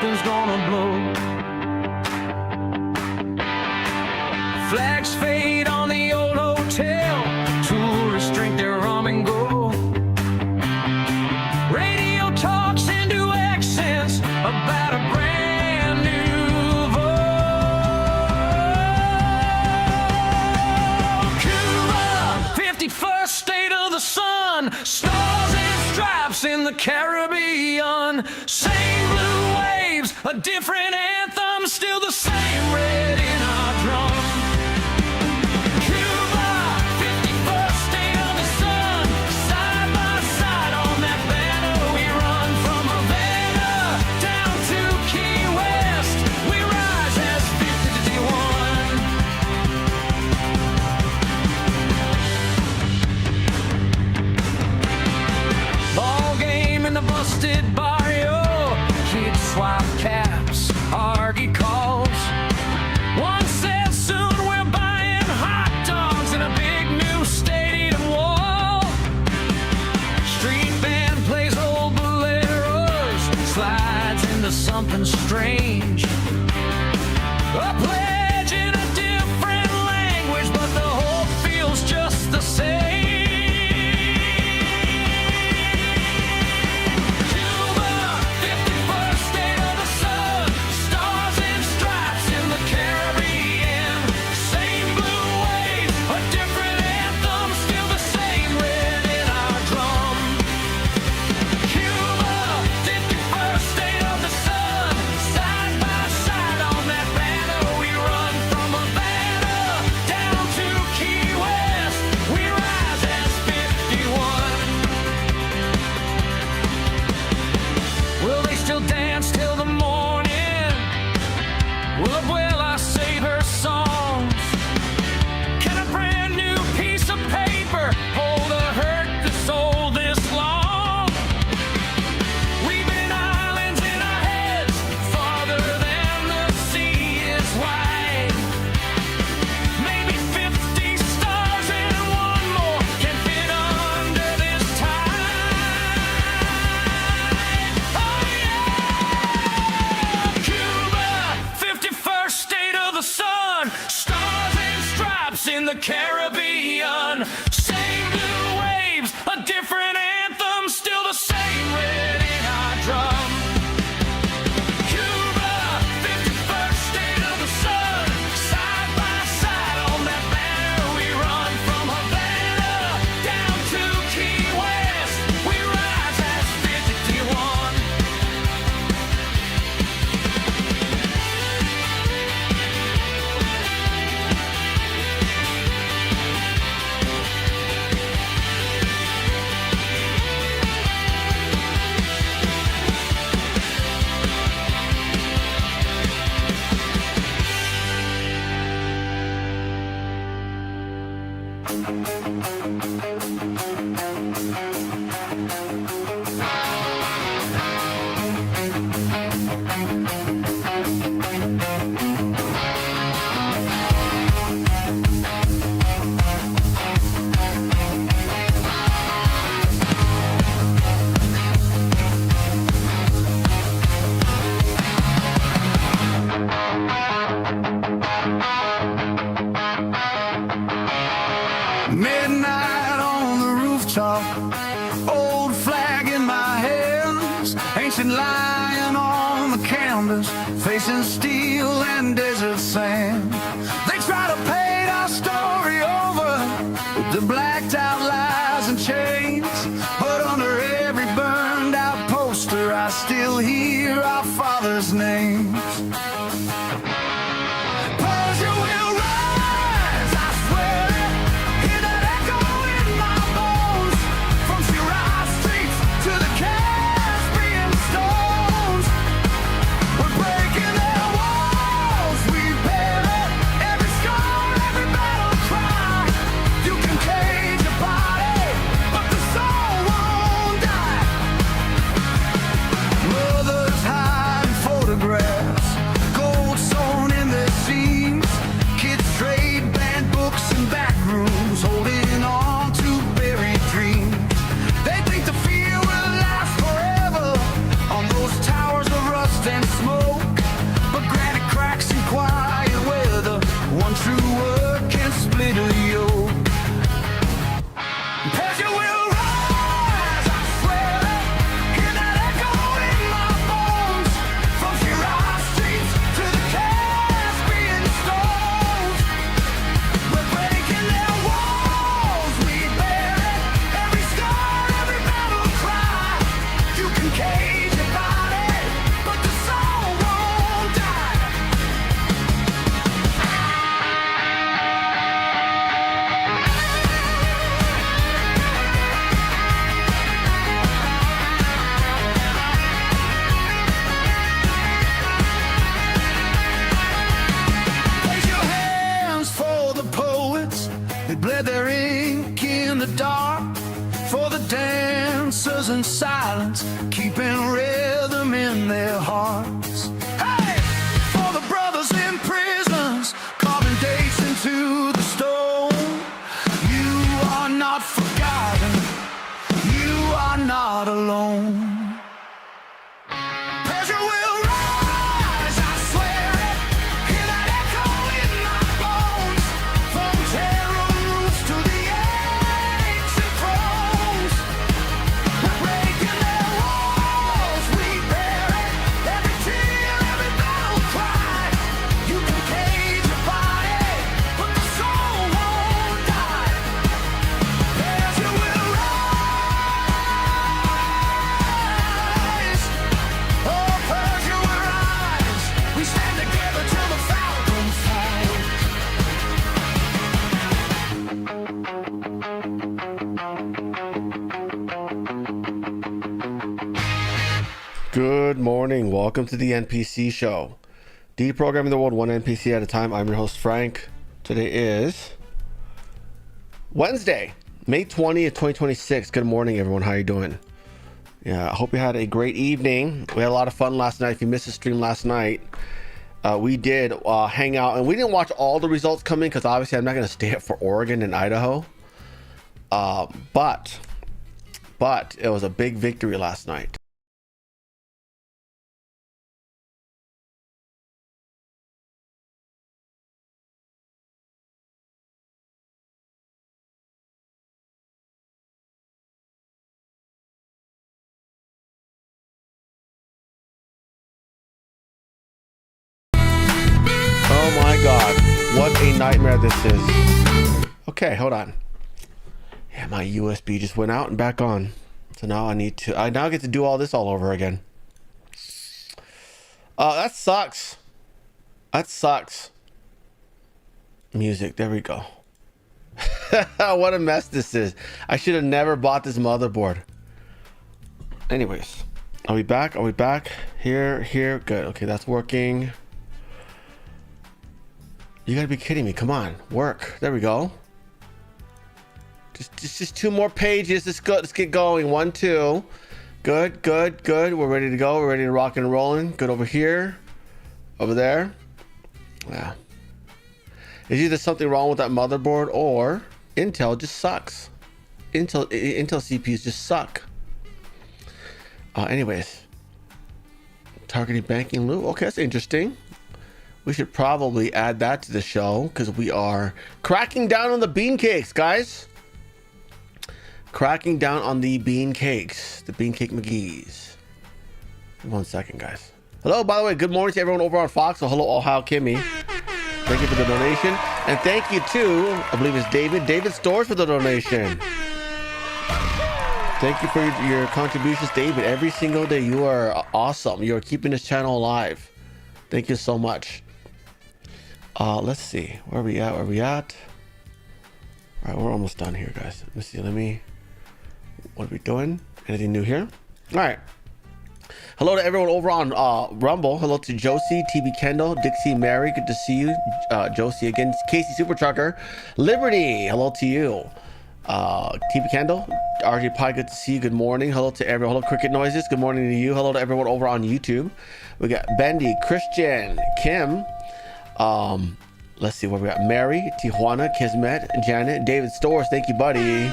something's gonna blow. Flags fade on the old hotel, tourists drink their rum and go. Radio talks into accents about a brand new vote. Cuba, 51st state of the sun, stars and stripes in the Caribbean. Same blue waves, a different anthem, still the same red in our drum. Cuba, 51st state of the sun, side by side on that banner we run. From Havana down to Key West, we rise as 51. Ball game in the busted barrio, kids swap caps, argue calls. One said soon we're buying hot dogs in a big new stadium wall. Street band plays old boleros, slides into something strange. A pledge in a different language, but the hope feels just the same. Cuba, 51st state of the sun, stars and stripes in the Caribbean. Same blue waves, a different anthem, still the same red in our drum. Cuba, 51st state of the sun, side by side on that banner we run. From Havana down to Key West, we rise as 51. Will they still dance till the morning? Will Abuela save her songs? Can a brand new piece of paper hold a hurt that's old this long? We've been islands in our heads, farther than the sea is wide. Maybe 50 stars and one more can fit under this tide. Oh yeah! Cuba, 51st state of the sun, stars and stripes in the Caribbean. Same blue waves, a different anthem, still the same red in our drum. Cuba, 51st state of the sun, side by side on that banner we run. From Havana down to Key West, we rise as 51. Midnight on the rooftop, old flag in my hands, ancient lion on the canvas, facing steel and desert sand. They try to paint our story over with the blacked out lies and chains, but under every burned out poster I still hear our father's names. Persian will rise, I swear it. Hear that echo in my bones. From Shiraz streets to the Caspian stones, we're breaking their walls. We bear it, every scar, every battle cry. You can cage a body, but the soul won't die. Mothers hide in photographs, in silence, keeping rhythm in their hearts. Hey, for the brothers in prisons, carving dates into the stone. You are not forgotten, you are not alone. Persia will rise, I swear it. Hear that echo in my bones. From terror roofs to the ancient thrones. We're breaking their walls, we bear it. Every tear, every battle cry. You can cage your body, but the soul won't die. Persia will rise. Oh, Persia will rise. We stand together till the falcon flies. Good morning. Welcome to the NPC show. Deprogramming the world one NPC at a time. I'm your host, Frank. Today is Wednesday, May 20th, 2026. Good morning, everyone. How are you doing? Yeah, I hope you had a great evening. We had a lot of fun last night. If you missed the stream last night, we did hang out, and we didn't watch all the results come in because obviously I'm not going to stay up for Oregon and Idaho. But it was a big victory last night. Oh my god, what a nightmare this is. Okay, hold on. Yeah, my USB just went out and back on. So now I now get to do all this all over again. That sucks. That sucks. Music, there we go. What a mess this is. I should have never bought this motherboard. Anyways, are we back? Are we back? Here, good. Okay, that's working. You gotta be kidding me. Come on, work. There we go. Just two more pages. Let's get going. 1, 2. Good. We're ready to go. We're ready to rock and rolling. Good over here. Over there. Yeah. There's either something wrong with that motherboard or Intel just sucks. Intel CPUs just suck. Anyways. Targeting banking loop. Okay, that's interesting. We should probably add that to the show because we are cracking down on the bean cakes, guys. Cracking down on the bean cakes, the bean cake McGee's. 1 second, guys. Hello, by the way, good morning to everyone over on Fox. So hello, Ohio Kimmy. Thank you for the donation. And thank you to, I believe it's David Stores for the donation. Thank you for your contributions, David. Every single day, you are awesome. You are keeping this channel alive. Thank you so much. Let's see. Where are we at? All right, we're almost done here, guys. Let me see. What are we doing? Anything new here? All right. Hello to everyone over on Rumble. Hello to Josie, TB Kendall, Dixie, Mary. Good to see you. Josie again. Casey Supertrucker. Liberty. Hello to you. TB Kendall. RJ Pie. Good to see you. Good morning. Hello to everyone. Hello, Cricket Noises. Good morning to you. Hello to everyone over on YouTube. We got Bendy, Christian, Kim. Let's see what we got. Mary, Tijuana, Kismet, Janet, David Stores. Thank you, buddy.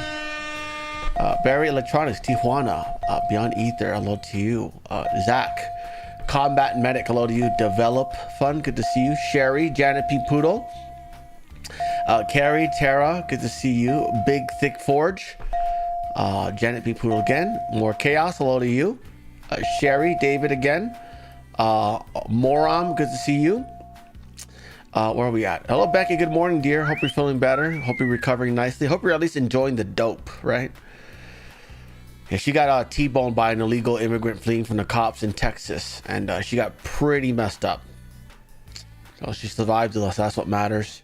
Barry Electronics, Tijuana, Beyond Ether. Hello to you. Zach, Combat Medic. Hello to you. Develop Fun. Good to see you. Sherry, Janet P. Poodle. Carrie, Tara. Good to see you. Big Thick Forge. Janet P. Poodle again. More Chaos. Hello to you. Sherry, David again. Moram. Good to see you. Where are we at? Hello, Becky. Good morning, dear. Hope you're feeling better. Hope you're recovering nicely. Hope you're at least enjoying the dope, right? Yeah, she got T-boned by an illegal immigrant fleeing from the cops in Texas, and she got pretty messed up. So she survived, so that's what matters.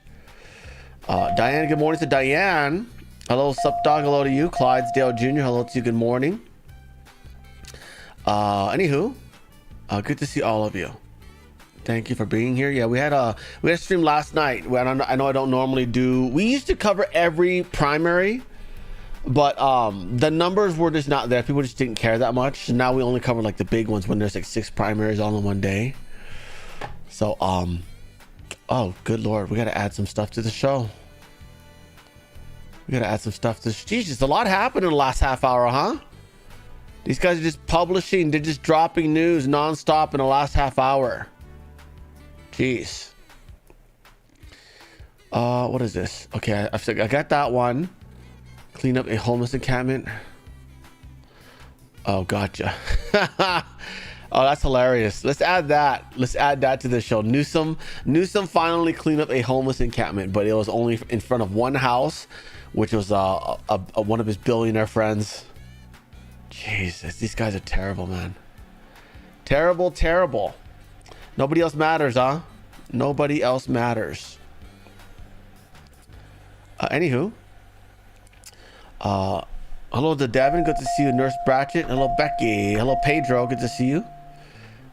Diane, good morning to Diane. Hello, sup dog. Hello to you. Clydesdale Jr. Hello to you. Good morning. Anywho, good to see all of you. Thank you for being here. Yeah, we had a stream last night. I know I don't normally do. We used to cover every primary But the numbers were just not there. People just didn't care that much. So now we only cover like the big ones when there's like 6 primaries all in one day. So oh good lord, we gotta add some stuff to the show. We gotta add some stuff to this. Jesus, a lot happened in the last half hour, huh? These guys are just publishing, they're just dropping news non-stop in the last half hour. Jeez. What is this? Okay, I got that one. Clean up a homeless encampment. Oh, gotcha. Oh, that's hilarious. Let's add that. Let's add that to the show. Newsom finally cleaned up a homeless encampment, but it was only in front of one house, which was one of his billionaire friends. Jesus, these guys are terrible, man. Terrible, terrible. Nobody else matters, huh? Nobody else matters. Anywho. Hello to Devin, good to see you. Nurse Bratchett, hello Becky, hello Pedro, good to see you.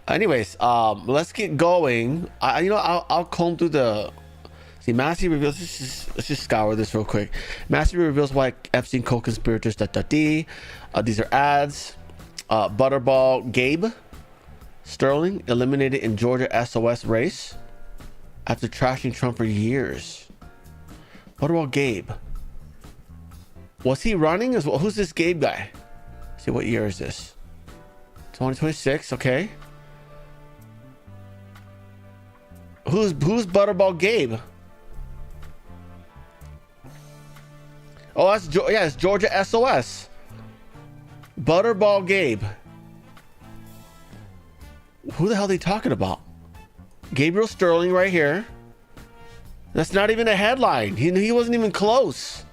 Anyways, let's get going. I'll comb through the. See, Massey reveals. Let's just scour this real quick. Massey reveals why Epstein co-conspirators. These are ads. Butterball Gabe Sterling eliminated in Georgia SOS race after trashing Trump for years. Butterball Gabe. Was he running as well? Who's this Gabe guy? Let's see, what year is this? 2026. Okay. Who's Butterball Gabe? Oh, it's Georgia SOS. Butterball Gabe. Who the hell are they talking about? Gabriel Sterling right here. That's not even a headline. He wasn't even close.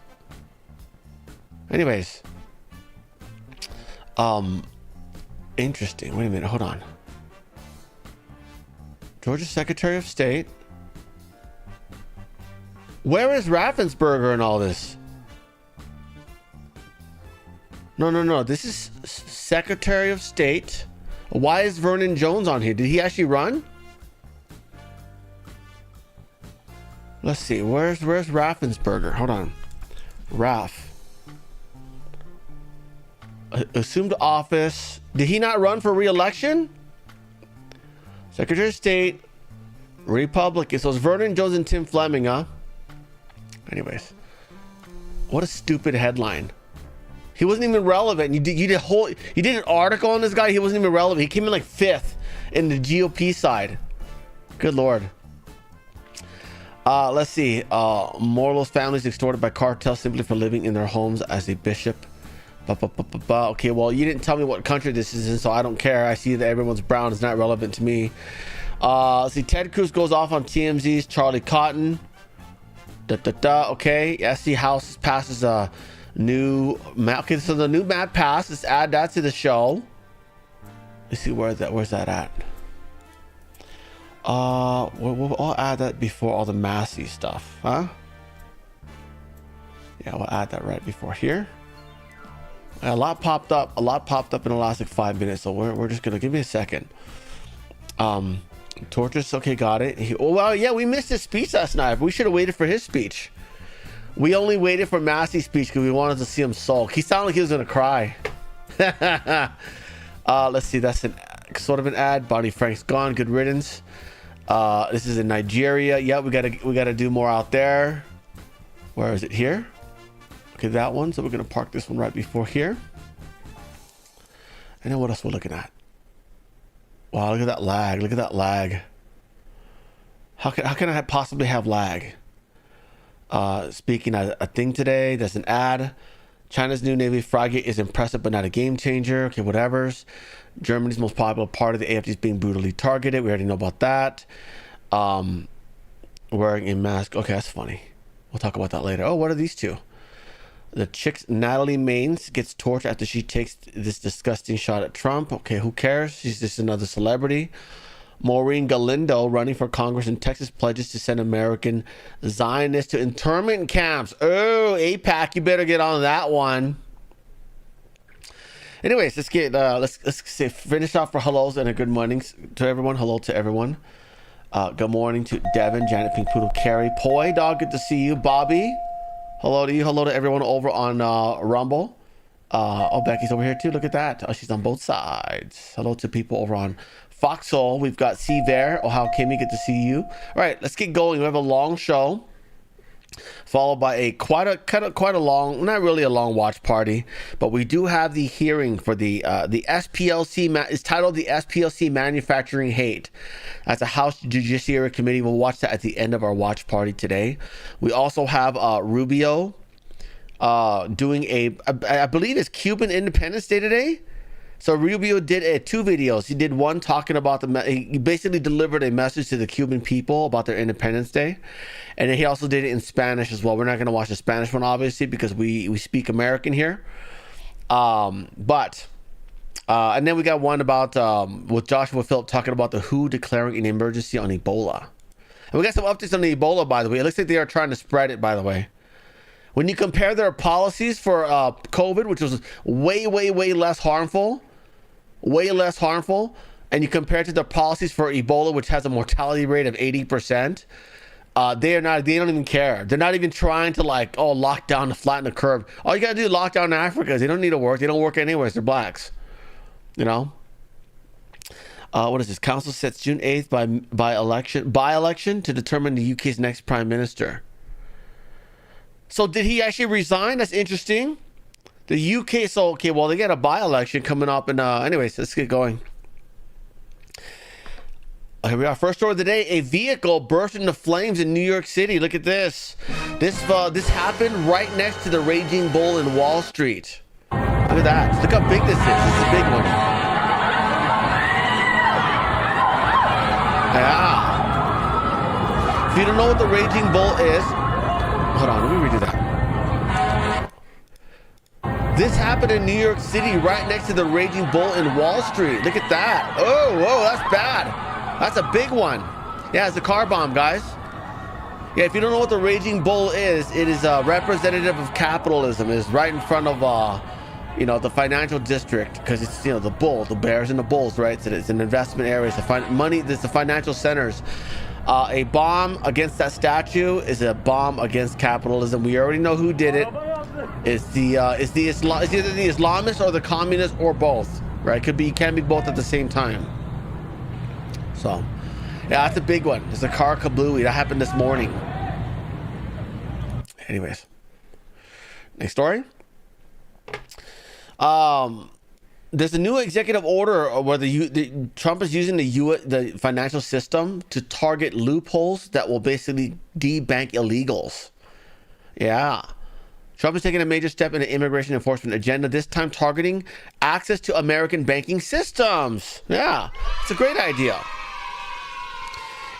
Anyways. Interesting. Wait a minute. Hold on. Georgia Secretary of State. Where is Raffensperger in all this? No. This is Secretary of State. Why is Vernon Jones on here? Did he actually run? Let's see. Where's Raffensperger? Hold on. Raff. Assumed office. Did he not run for re-election? Secretary of State, Republican. So it's Vernon Jones and Tim Fleming, huh? Anyways, what a stupid headline. He wasn't even relevant. You did an article on this guy. He wasn't even relevant. He came in like 5th in the GOP side. Good lord. Let's see. Morlos families extorted by cartels simply for living in their homes as a bishop. Okay, well, you didn't tell me what country this is in, so I don't care. I see that everyone's brown. Is not relevant to me. Let's see. Ted Cruz goes off on TMZ's Charlie Cotton. Okay, SC House passes a new map. Okay, so the new map passed. Let's add that to the show. Let's see where's that at. I'll add that before all the Massey stuff, huh? Yeah, we'll add that right before here. A lot popped up in the last like 5 minutes, so we're just gonna give me a second. Torturous, okay, got it. Well, yeah, we missed his speech last night. We should have waited for his speech. We only waited for Massey's speech because we wanted to see him sulk. He sounded like he was gonna cry. Let's see, that's sort of an ad. Bonnie Frank's gone, good riddance. This is in Nigeria. Yeah, we gotta do more out there. Where is it? Here. Okay, that one. So we're gonna park this one right before here. And then what else we're looking at? Wow, look at that lag. Look at that lag. How can I possibly have lag? Speaking of a thing today, there's an ad. China's new Navy frigate is impressive but not a game changer. Okay, whatever's. Germany's most popular part of the AFD is being brutally targeted. We already know about that. Wearing a mask. Okay, that's funny. We'll talk about that later. Oh, what are these two? The chick's Natalie Maines gets tortured after she takes this disgusting shot at Trump. Okay, who cares? She's just another celebrity. Maureen Galindo, running for Congress in Texas, pledges to send American Zionists to internment camps. Oh, AIPAC, you better get on that one. Anyways, let's get let's finish off for hellos and a good morning to everyone. Hello to everyone. Good morning to Devin, Janet, Pink Poodle, Carrie, Poi, dog. Good to see you, Bobby. Hello to you. Hello to everyone over on Rumble. Oh, Becky's over here too. Look at that. Oh, she's on both sides. Hello to people over on Foxhole. We've got C there. Oh, how Kimmy, good to see you. All right, let's get going. We have a long show, followed by a quite a long, not really a long watch party, but we do have the hearing for the SPLC. It's titled the SPLC Manufacturing Hate. That's a House Judiciary Committee. We'll watch that at the end of our watch party today. We also have Rubio doing I believe it's Cuban Independence Day today. So Rubio did 2 videos. He did one talking about he basically delivered a message to the Cuban people about their Independence Day, and then he also did it in Spanish as well. We're not going to watch the Spanish one, obviously, because we speak American here. And then we got one about with Joshua Phillip talking about the WHO declaring an emergency on Ebola, and we got some updates on the Ebola. By the way, it looks like they are trying to spread it. By the way. When you compare their policies for COVID, which was way less harmful, and you compare it to their policies for Ebola, which has a mortality rate of 80%, they don't even care. They're not even trying to lock down to flatten the curve. All you gotta do is lock down Africa. They don't need to work. They don't work anyways. They're blacks, you know. What is this? Council sets June 8th by election to determine the UK's next prime minister. So did he actually resign? That's interesting. The UK, so okay, well, they got a by-election coming up, and anyways, let's get going. Here we are. First story of the day: a vehicle burst into flames in New York City. Look at this. This happened right next to the Raging Bull in Wall Street. Look at that. Look how big this is. This is a big one. Yeah. If you don't know what the Raging Bull is, hold on, let me redo that. This happened in New York City right next to the Raging Bull in Wall Street. Look at that. Oh, whoa, that's bad. That's a big one. Yeah, it's a car bomb, guys. Yeah, if you don't know what the Raging Bull is, it is a representative of capitalism. It is right in front of, the financial district, because it's, the bull, the bears and the bulls, right? So it's an investment area. It's the financial centers. A bomb against that statue is a bomb against capitalism. We already know who did it. It's either the Islamists or the communists or both, right? Can be both at the same time. So, yeah, that's a big one. It's a car kablooey. That happened this morning. Anyways, next story. There's a new executive order where Trump is using the financial system to target loopholes that will basically debank illegals. Yeah. Trump is taking a major step in the immigration enforcement agenda, this time targeting access to American banking systems. Yeah, it's a great idea.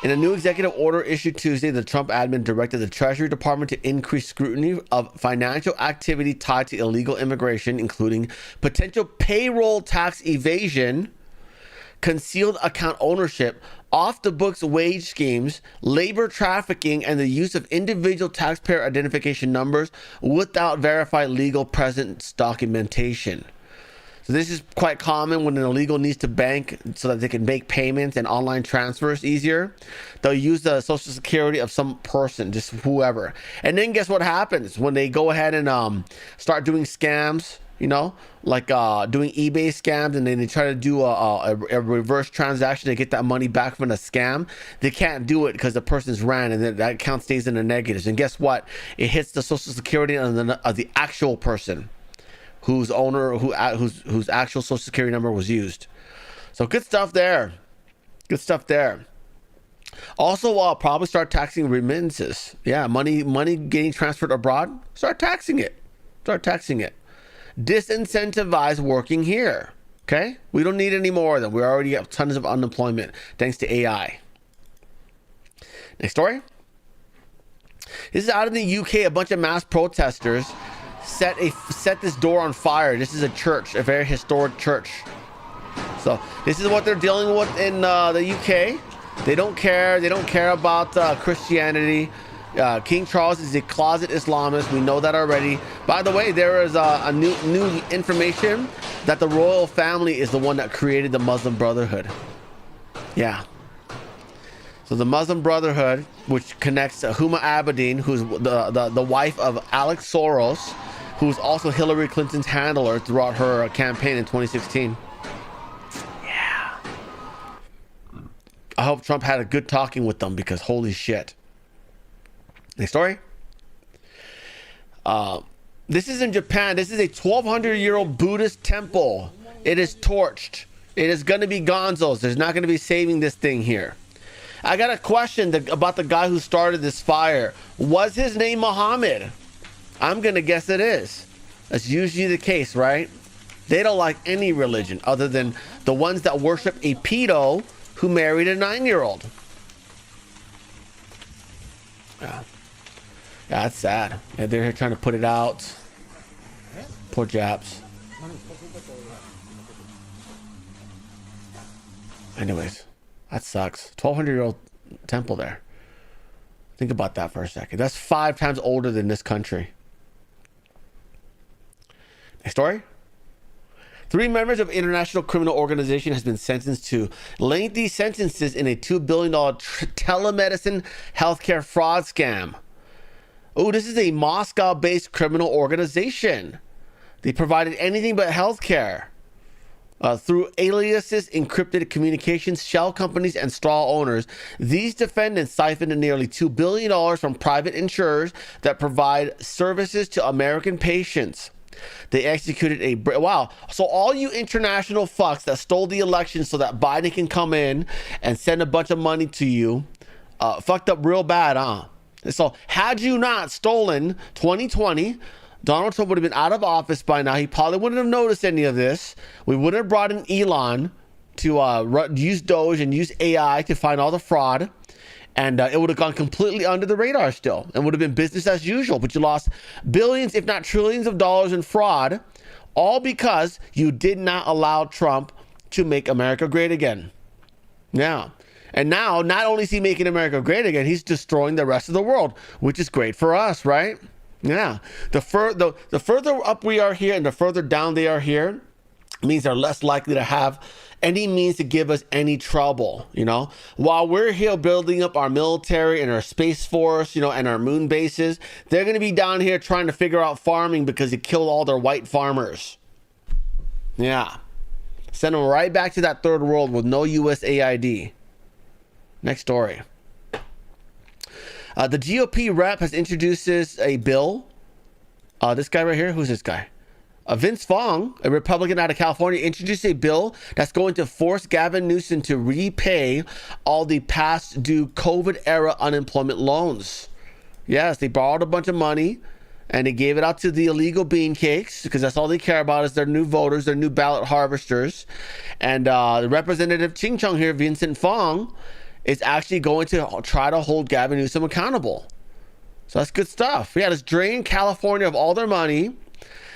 In a new executive order issued Tuesday, the Trump admin directed the Treasury Department to increase scrutiny of financial activity tied to illegal immigration, including potential payroll tax evasion, concealed account ownership, off-the-books wage schemes, labor trafficking, and the use of individual taxpayer identification numbers without verified legal presence documentation. So this is quite common when an illegal needs to bank so that they can make payments and online transfers easier. They'll use the social security of some person, just whoever. And then guess what happens when they go ahead and start doing scams, like doing eBay scams, and then they try to do a reverse transaction to get that money back from the scam. They can't do it because the person's ran, and then that account stays in the negatives. And guess what? It hits the social security of the actual person whose actual social security number was used. So good stuff there. Good stuff there. Also, probably start taxing remittances. Yeah, money getting transferred abroad. Start taxing it. Disincentivize working here. Okay? We don't need any more of them. We already have tons of unemployment thanks to AI. Next story. This is out in the UK. A bunch of mass protesters set this door on fire. This is a church, a very historic church. So this is what they're dealing with in the UK. They don't care. They don't care about Christianity. King Charles is a closet Islamist. We know that already. By the way, there is a new information that the royal family is the one that created the Muslim Brotherhood. Yeah. So the Muslim Brotherhood, which connects Huma Abedin, who's the wife of Alex Soros, who's also Hillary Clinton's handler throughout her campaign in 2016. Yeah. I hope Trump had a good talking with them, because holy shit. Next story. This is in Japan. This is a 1,200-year-old Buddhist temple. It is torched. It is going to be gonzos. There's not going to be saving this thing here. I got a question about the guy who started this fire. Was his name Muhammad? I'm going to guess it is. That's usually the case, right? They don't like any religion other than the ones that worship a pedo who married a 9-year-old. Yeah. Yeah, that's sad. Yeah, they're here trying to put it out. Poor Japs. Anyways, that sucks. 1,200-year-old temple there. Think about that for a second. That's 5 times older than this country. Next story. 3 members of international criminal organization has been sentenced to lengthy sentences in a $2 billion telemedicine healthcare fraud scam. Oh, this is a Moscow-based criminal organization. They provided anything but healthcare. Through aliases, encrypted communications, shell companies, and straw owners, these defendants siphoned nearly $2 billion from private insurers that provide services to American patients. They executed a... Wow. So all you international fucks that stole the election so that Biden can come in and send a bunch of money to you, fucked up real bad, huh? So had you not stolen 2020... Donald Trump would have been out of office by now. He probably wouldn't have noticed any of this. We wouldn't have brought in Elon to use Doge and use AI to find all the fraud. And it would have gone completely under the radar still. And would have been business as usual. But you lost billions, if not trillions of dollars in fraud. All because you did not allow Trump to make America great again. Yeah. And now, not only is he making America great again, he's destroying the rest of the world. Which is great for us, right? Yeah, the further up we are here and the further down they are here means they're less likely to have any means to give us any trouble, you know? While we're here building up our military and our space force, you know, and our moon bases, they're going to be down here trying to figure out farming because they killed all their white farmers. Yeah. Send them right back to that third world with no USAID. Next story. The GOP rep has introduced a bill. This guy right here, who's this guy? Vince Fong, a Republican out of California, introduced a bill that's going to force Gavin Newsom to repay all the past due COVID-era unemployment loans. Yes, they borrowed a bunch of money and they gave it out to the illegal bean cakes because that's all they care about is their new voters, their new ballot harvesters. And the Representative Ching Chong here, Vincent Fong, is actually going to try to hold Gavin Newsom accountable. So that's good stuff. Yeah, let's drain California of all their money.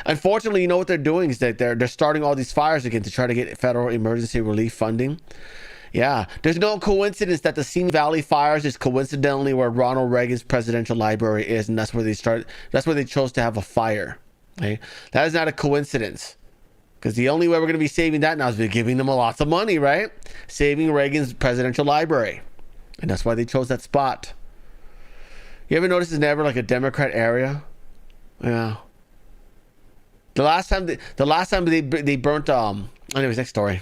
Unfortunately, you know what they're doing is that they're starting all these fires again to try to get federal emergency relief funding. Yeah, there's no coincidence that the Simi Valley fires is coincidentally where Ronald Reagan's presidential library is, and that's where they chose to have a fire. Okay? That is not a coincidence. Because the only way we're going to be saving that now is by giving them lots of money, right? Saving Reagan's presidential library. And that's why they chose that spot. You ever notice it's never like a Democrat area? Yeah. The last time they burnt, anyways, next story.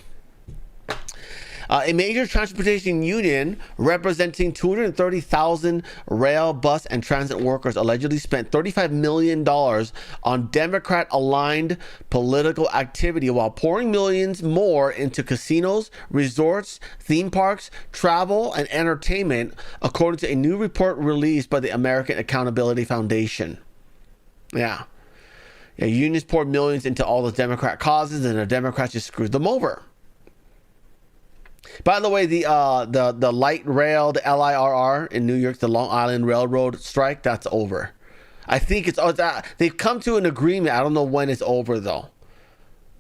A major transportation union representing 230,000 rail, bus, and transit workers allegedly spent $35 million on Democrat-aligned political activity while pouring millions more into casinos, resorts, theme parks, travel, and entertainment, according to a new report released by the American Accountability Foundation. Yeah. Yeah, unions poured millions into all the Democrat causes, and the Democrats just screwed them over. By the way, the light rail, the LIRR in New York, the Long Island Railroad strike, that's over. I think they've come to an agreement. I don't know when it's over though,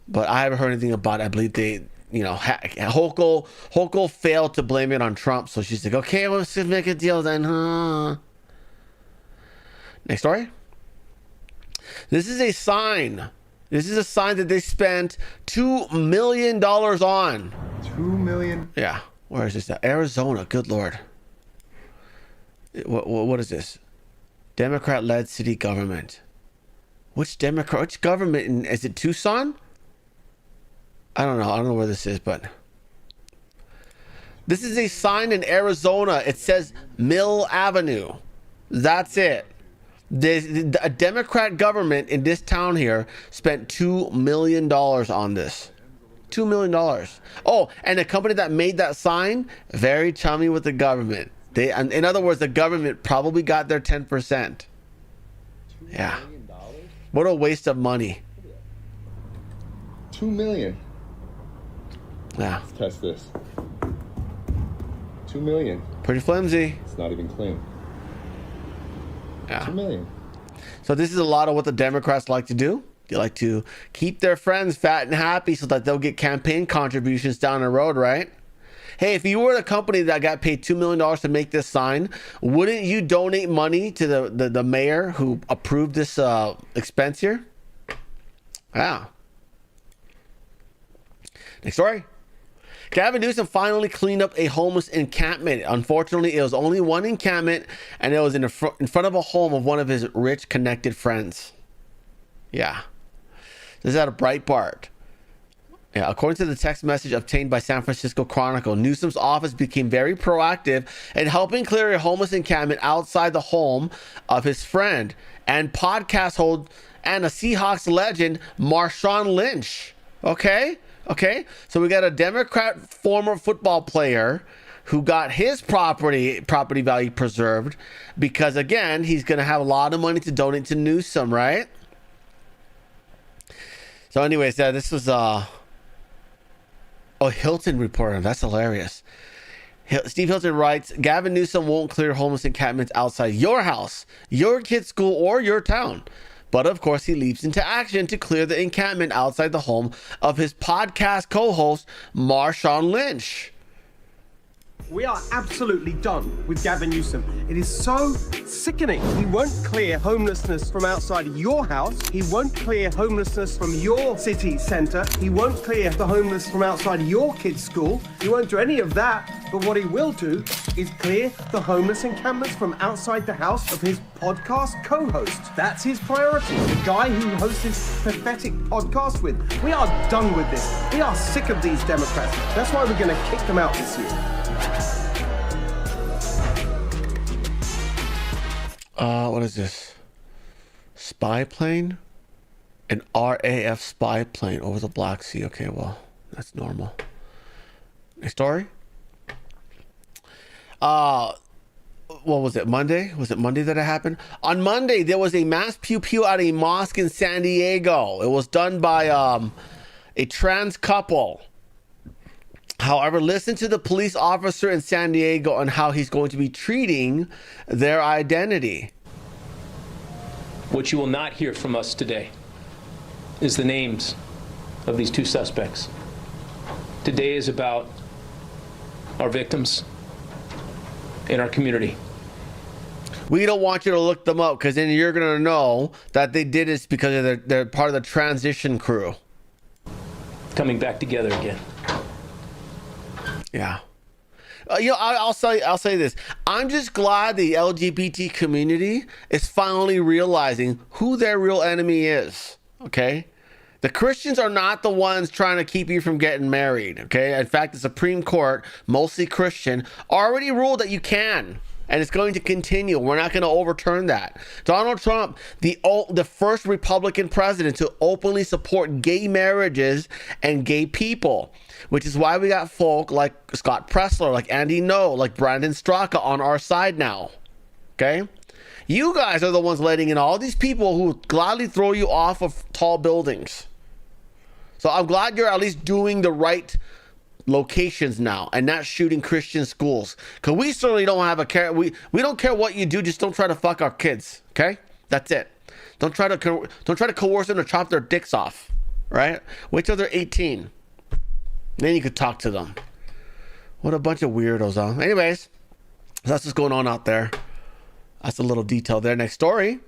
but I haven't heard anything about it. I believe they, you know, Hochul failed to blame it on Trump, so she's like, okay, let's just make a deal then, huh? Next story. This is a sign. This is a sign that they spent $2 million on. 2 million. Yeah. Where is this at? Arizona. Good Lord. What is this? Democrat-led city government. Which government? Is it Tucson? I don't know. I don't know where this is, but this is a sign in Arizona. It says Mill Avenue. That's it. A Democrat government in this town here spent $2 million on this. $2 million. Oh, and the company that made that sign, very chummy with the government. In other words, the government probably got their 10%. Yeah. What a waste of money. $2 million. Yeah. Let's test this. $2 million. Pretty flimsy. It's not even clean. Yeah. $2 million. So this is a lot of what the Democrats like to do. They like to keep their friends fat and happy so that they'll get campaign contributions down the road, right? Hey, if you were the company that got paid $2 million to make this sign, wouldn't you donate money to the mayor who approved this expense here? Yeah. Next story. Gavin Newsom finally cleaned up a homeless encampment. Unfortunately, it was only one encampment, and it was in front of a home of one of his rich, connected friends. Yeah. This is out of Breitbart. Yeah, according to the text message obtained by San Francisco Chronicle, Newsom's office became very proactive in helping clear a homeless encampment outside the home of his friend and podcast host and a Seahawks legend, Marshawn Lynch. Okay? So we got a Democrat former football player who got his property value preserved because, again, he's going to have a lot of money to donate to Newsom, right? So anyways, this was Hilton reporter. That's hilarious. Steve Hilton writes, Gavin Newsom won't clear homeless encampments outside your house, your kid's school, or your town. But of course, he leaps into action to clear the encampment outside the home of his podcast co-host, Marshawn Lynch. We are absolutely done with Gavin Newsom. It is so sickening. He won't clear homelessness from outside your house. He won't clear homelessness from your city centre. He won't clear the homeless from outside your kid's school. He won't do any of that. But what he will do is clear the homeless encampments from outside the house of his podcast co-host. That's his priority. The guy who hosts this pathetic podcast with. We are done with this. We are sick of these Democrats. That's why we're going to kick them out this year. What is this? Spy plane? An RAF spy plane over the Black Sea. Okay, well, that's normal. Next story. What was it? Monday? Was it Monday that it happened? On Monday, there was a mass pew-pew at a mosque in San Diego. It was done by a trans couple. However, listen to the police officer in San Diego on how he's going to be treating their identity. What you will not hear from us today is the names of these two suspects. Today is about our victims in our community. We don't want you to look them up because then you're going to know that they did this because they're part of the transition crew. Coming back together again. Yeah. I'll say this. I'm just glad the LGBT community is finally realizing who their real enemy is. Okay? The Christians are not the ones trying to keep you from getting married. Okay? In fact, the Supreme Court, mostly Christian, already ruled that you can. And it's going to continue. We're not going to overturn that. Donald Trump, the first Republican president to openly support gay marriages and gay people, which is why we got folk like Scott Pressler, like Andy No, like Brandon Straka on our side now. Okay? You guys are the ones letting in all these people who gladly throw you off of tall buildings. So I'm glad you're at least doing the right locations now and not shooting Christian schools, because we certainly don't have a care. We don't care what you do, just don't try to fuck our kids. Okay, that's it. Don't try to coerce them to chop their dicks off. Right? Wait till they're 18, then you could talk to them. What a bunch of weirdos, huh? Anyways, that's what's going on out there. That's a little detail there. Next story.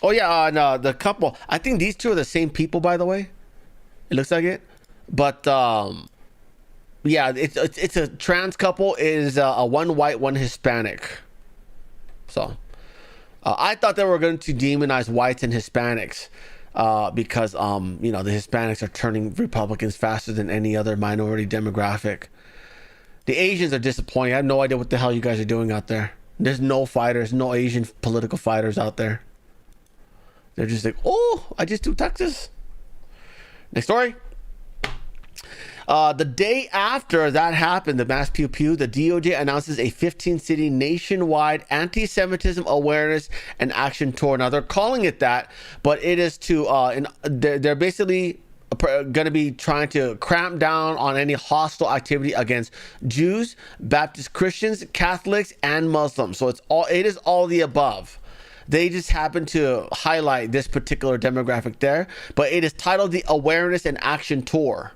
Oh yeah, no, the couple. I think these two are the same people, by the way. It looks like it, but yeah, it's a trans couple. It is a one white, one Hispanic. So I thought they were going to demonize whites and Hispanics because, you know, the Hispanics are turning Republicans faster than any other minority demographic. The Asians are disappointing. I have no idea what the hell you guys are doing out there. There's no fighters, no Asian political fighters out there. They're just like, oh, I just do Texas. Next story. The day after that happened, the mass pew pew, the DOJ announces a 15-city nationwide anti-Semitism awareness and action tour. Now, they're calling it that, but it is to, they're basically going to be trying to cramp down on any hostile activity against Jews, Baptist Christians, Catholics, and Muslims. So it is all the above. They just happen to highlight this particular demographic there, but it is titled the Awareness and Action Tour.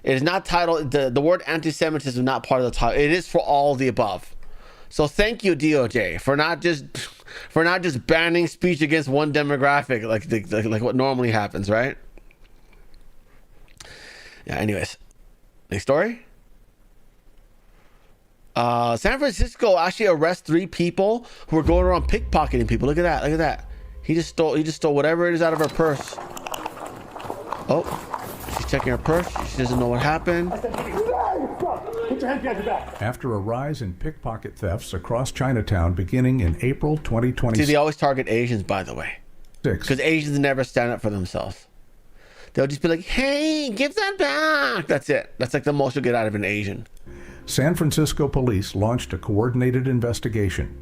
It is not titled, the word anti-Semitism is not part of the title. It is for all the above. So thank you, DOJ, for not just banning speech against one demographic like what normally happens, right? Yeah, anyways. Next story. San Francisco actually arrests 3 people who were going around pickpocketing people. Look at that. Look at that. He just stole whatever it is out of her purse. Oh, she's checking her purse. She doesn't know what happened. After a rise in pickpocket thefts across Chinatown beginning in April 2026. See, they always target Asians, by the way. Because Asians never stand up for themselves. They'll just be like, hey, give that back. That's it. That's like the most you'll get out of an Asian. San Francisco police launched a coordinated investigation.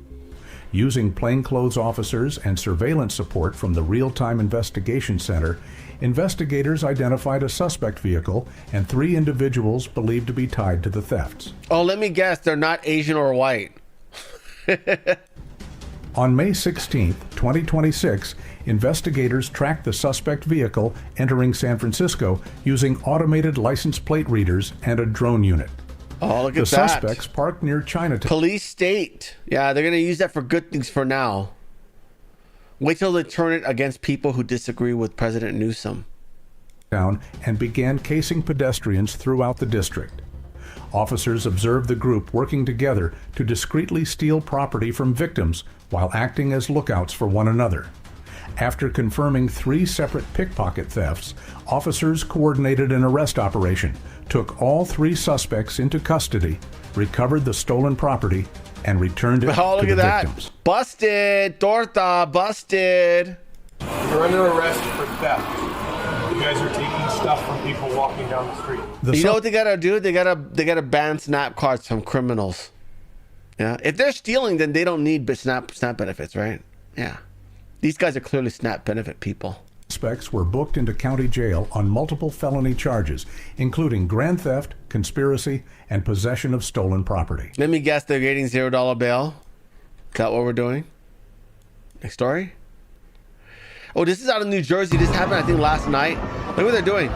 Using plainclothes officers and surveillance support from the Real-Time Investigation Center, investigators identified a suspect vehicle and 3 individuals believed to be tied to the thefts. Oh, let me guess. They're not Asian or white. On May 16, 2026, investigators tracked the suspect vehicle entering San Francisco using automated license plate readers and a drone unit. Oh, look at that. The suspects parked near Chinatown. Police state. Yeah, they're going to use that for good things for now. Wait till they turn it against people who disagree with President Newsom. And began casing pedestrians throughout the district. Officers observed the group working together to discreetly steal property from victims while acting as lookouts for one another. After confirming 3 separate pickpocket thefts, officers coordinated an arrest operation, took all 3 suspects into custody, recovered the stolen property, and returned it to the victims. Busted! Torta, busted! You're under arrest for theft. You guys are taking stuff from people walking down the street. You know what they gotta do? They gotta ban SNAP cards from criminals. Yeah, if they're stealing, then they don't need SNAP benefits, right? Yeah, these guys are clearly SNAP benefit people. Suspects were booked into county jail on multiple felony charges, including grand theft, conspiracy, and possession of stolen property. Let me guess, they're getting $0 bail. Is that what we're doing? Next story. Oh, this is out of New Jersey. This happened, I think, last night. Look what they're doing.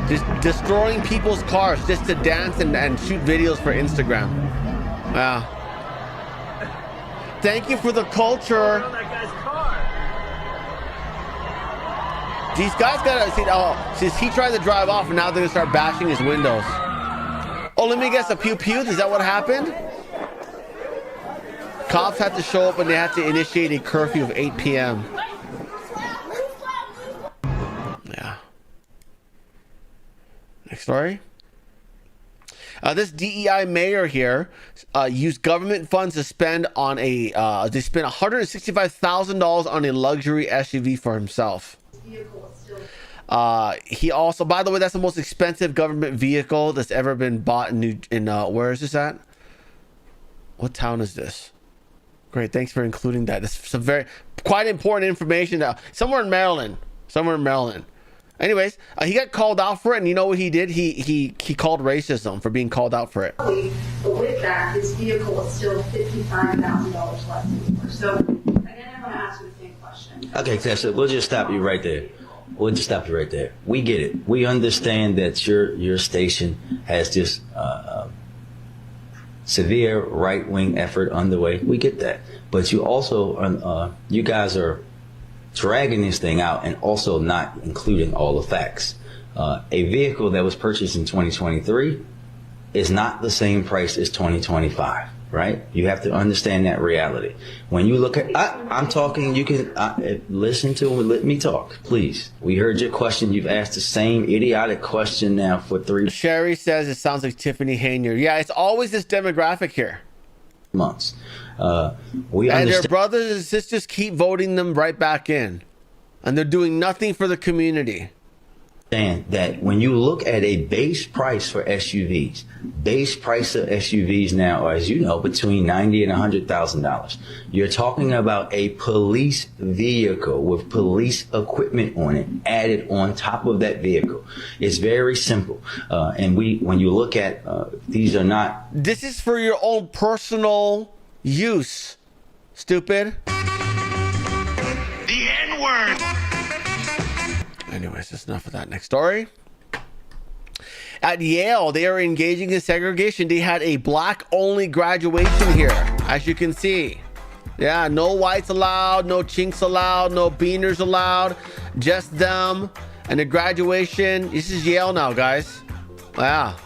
Just destroying people's cars just to dance and shoot videos for Instagram. Wow. Thank you for the culture. These guys gotta see. Oh, since he tried to drive off, and now they're gonna start bashing his windows. Oh, let me guess, a pew pew. Is that what happened? Cops had to show up and they had to initiate a curfew of 8 p.m. Yeah. Next story. This DEI mayor here used government funds to spend on they spent $165,000 on a luxury SUV for himself. He also, by the way, that's the most expensive government vehicle that's ever been bought in where is this at? What town is this? Great, thanks for including that. This is some quite important information. Somewhere in Maryland. Anyways, he got called out for it, and you know what he did? He called racism for being called out for it. But with that, his vehicle is still $55,000 less than before. So again, I'm going to ask you the same question. Okay, Tessa, we'll just stop you right there. We get it. We understand that your station has this severe right-wing effort underway. We get that. But you also, you guys are dragging this thing out and also not including all the facts. A vehicle that was purchased in 2023 is not the same price as 2025. right? You have to understand that reality. When you look at, I'm talking, you can listen to me, let me talk, please. We heard your question. You've asked the same idiotic question now for 3 Sherry says it sounds like Tiffany Hayner. Yeah, it's always this demographic here. months. And We their understand brothers and sisters keep voting them right back in. And they're doing nothing for the community. that when you look at a base price for SUVs, base price of SUVs now are, as you know, between $90,000 and $100,000. You're talking about a police vehicle with police equipment on it added on top of that vehicle. It's very simple. And when you look at, these are not. This is for your own personal use, stupid. The N-word. Anyways, that's enough of that. Next story. At Yale, they are engaging in segregation. They had a black-only graduation here, as you can see. Yeah, no whites allowed, no chinks allowed, no beaners allowed, just them. And the graduation, this is Yale now, guys. Yeah.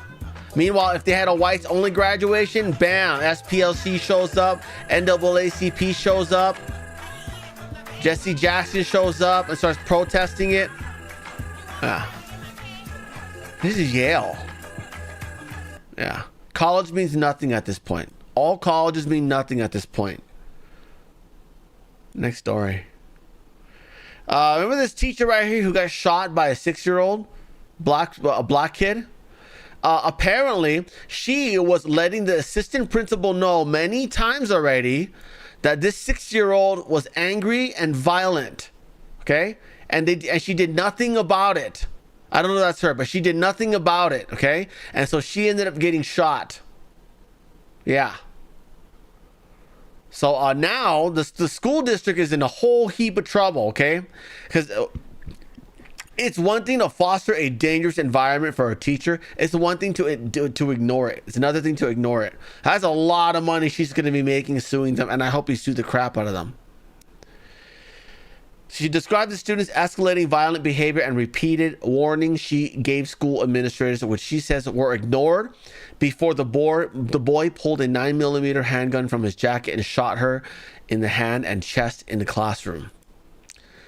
Meanwhile, if they had a whites-only graduation, bam, SPLC shows up, NAACP shows up, Jesse Jackson shows up and starts protesting it. Yeah. This is Yale. Yeah. College means nothing at this point. All colleges mean nothing at this point. Next story. Remember this teacher right here who got shot by a 6-year-old a black kid? Apparently, she was letting the assistant principal know many times already that this 6-year-old was angry and violent. Okay? And she did nothing about it. I don't know if that's her, but she did nothing about it. Okay? And so she ended up getting shot. Yeah. So now the school district is in a whole heap of trouble. Okay? Because it's one thing to foster a dangerous environment for a teacher. It's one thing to ignore it. It's another thing to ignore it. That's a lot of money she's going to be making suing them, and I hope you sue the crap out of them. She described the students' escalating violent behavior and repeated warnings she gave school administrators, which she says were ignored before the boy pulled a 9mm handgun from his jacket and shot her in the hand and chest in the classroom.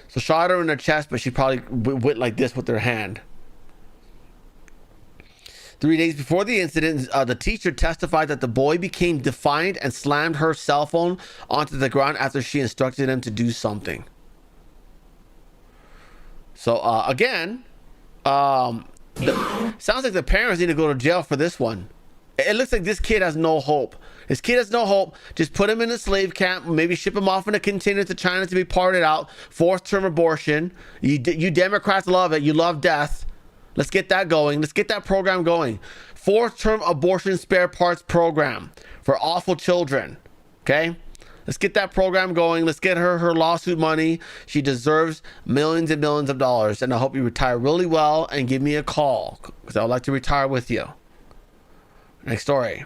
So shot her in her chest, but she probably went like this with her hand. 3 days before the incident, the teacher testified that the boy became defiant and slammed her cell phone onto the ground after she instructed him to do something. So again, sounds like the parents need to go to jail for this one. It looks like this kid has no hope. This kid has no hope. Just put him in a slave camp. Maybe ship him off in a container to China to be parted out. 4th-term abortion. You Democrats love it. You love death. Let's get that going. Let's get that program going. 4th-term abortion spare parts program for awful children. Okay? Let's get that program going. Let's get her lawsuit money. She deserves millions and millions of dollars. And I hope you retire really well and give me a call, because I would like to retire with you. Next story.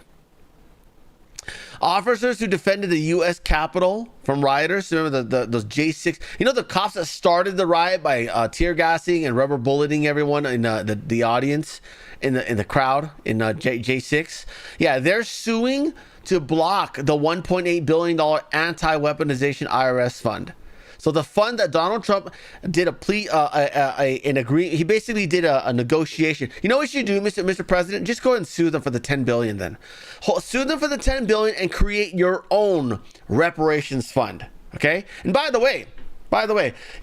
Officers who defended the U.S. Capitol from rioters. Remember those J6? You know the cops that started the riot by tear gassing and rubber bulleting everyone in the audience, in the crowd in J6. Yeah, they're suing to block the $1.8 billion anti-weaponization IRS fund. So the fund that Donald Trump did he basically did a negotiation. You know what you do, Mr. President? Just go ahead and sue them for the $10 billion then. Sue them for the $10 billion and create your own reparations fund. Okay? And by the way,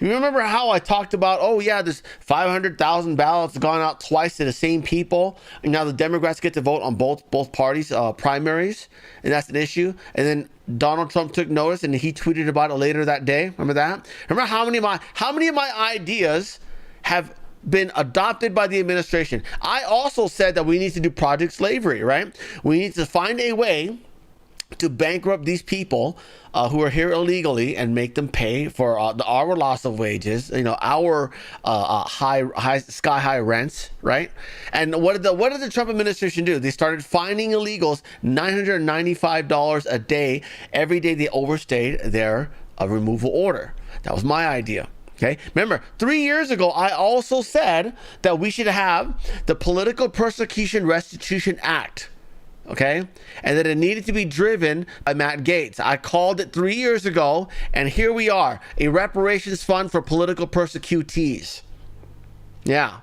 you remember how I talked about, oh yeah, there's 500,000 ballots gone out twice to the same people, and now the Democrats get to vote on both parties' primaries, and that's an issue. And then Donald Trump took notice and he tweeted about it later that day. Remember that? Remember how many of my ideas have been adopted by the administration? I also said that we need to do Project Slavery, right? We need to find a way to bankrupt these people who are here illegally and make them pay for our loss of wages, our sky high rents, right? And what did the Trump administration do? They started fining illegals $995 a day every day they overstayed their removal order. That was my idea. Okay. Remember, 3 years ago, I also said that we should have the Political Persecution Restitution Act. okay? And that it needed to be driven by Matt Gaetz. I called it 3 years ago, and here we are, a reparations fund for political persecutees. Yeah.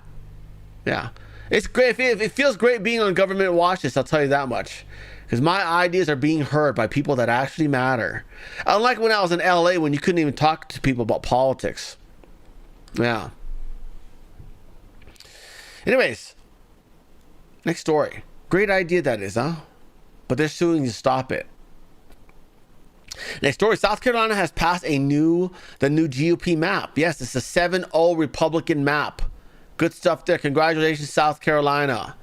It's great. It feels great being on government watch list, I'll tell you that much. Because my ideas are being heard by people that actually matter. Unlike when I was in LA, when you couldn't even talk to people about politics. Yeah. Anyways, next story. Great idea that is, huh? But they're suing to stop it. Next story. South Carolina has passed the new GOP map. Yes, it's a 7-0 Republican map. Good stuff there. Congratulations, South Carolina.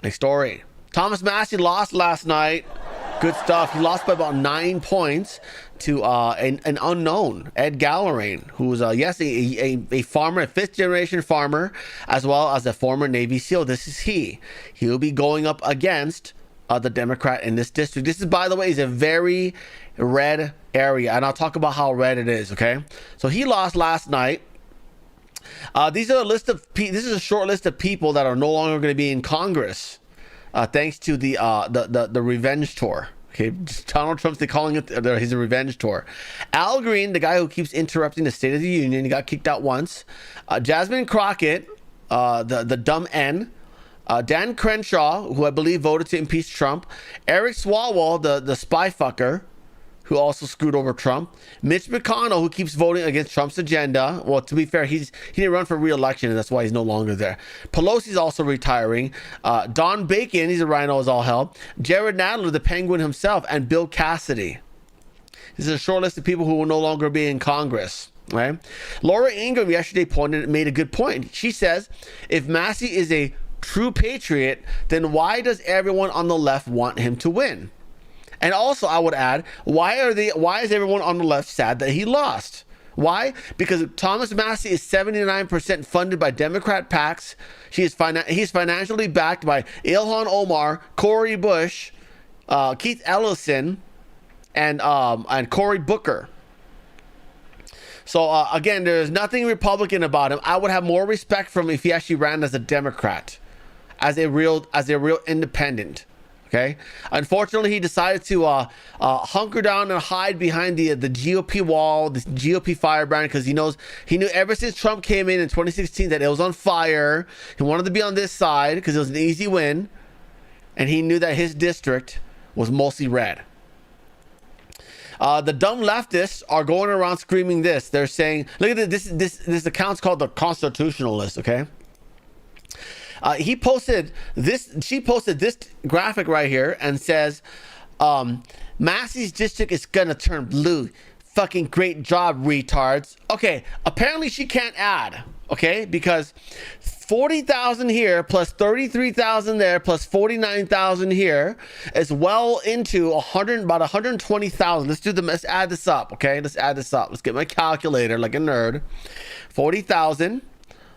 Next story. Thomas Massie lost last night. Good stuff. He lost by about 9 points to an unknown, Ed Gallerain, who was, a farmer, a fifth-generation farmer, as well as a former Navy SEAL. This is he. He'll be going up against the Democrat in this district. This is, by the way, is a very red area, and I'll talk about how red it is, okay? So he lost last night. This is a short list of people that are no longer going to be in Congress, thanks to the revenge tour. Okay, Donald Trump's calling it his revenge tour. Al Green, the guy who keeps interrupting the State of the Union, he got kicked out once. Jasmine Crockett, the dumb N. Dan Crenshaw, who I believe voted to impeach Trump. Eric Swalwell, the spy fucker, who also screwed over Trump. Mitch McConnell, who keeps voting against Trump's agenda. Well, to be fair, he didn't run for re-election, and that's why he's no longer there. Pelosi's also retiring. Don Bacon, he's a rhino as all hell. Jared Nadler, the penguin himself, and Bill Cassidy. This is a short list of people who will no longer be in Congress. Right? Laura Ingraham yesterday made a good point. She says, if Massie is a true patriot, then why does everyone on the left want him to win? And also, I would add, why is everyone on the left sad that he lost? Why? Because Thomas Massie is 79% funded by Democrat PACs. He's financially backed by Ilhan Omar, Cory Bush, Keith Ellison, and Cory Booker. So again, there's nothing Republican about him. I would have more respect for him if he actually ran as a Democrat, as a real independent. Okay. Unfortunately, he decided to hunker down and hide behind the GOP wall, the GOP firebrand, because he knew ever since Trump came in 2016 that it was on fire. He wanted to be on this side because it was an easy win, and he knew that his district was mostly red. The dumb leftists are going around screaming this. They're saying, "Look at this account's called the Constitutionalist." Okay. She posted this graphic right here and says, Massie's district is gonna turn blue. Fucking great job, retards. Okay, apparently she can't add, okay, because 40,000 here plus 33,000 there plus 49,000 here is well into about 120,000. Let's add this up, okay? Let's add this up. Let's get my calculator like a nerd. 40,000.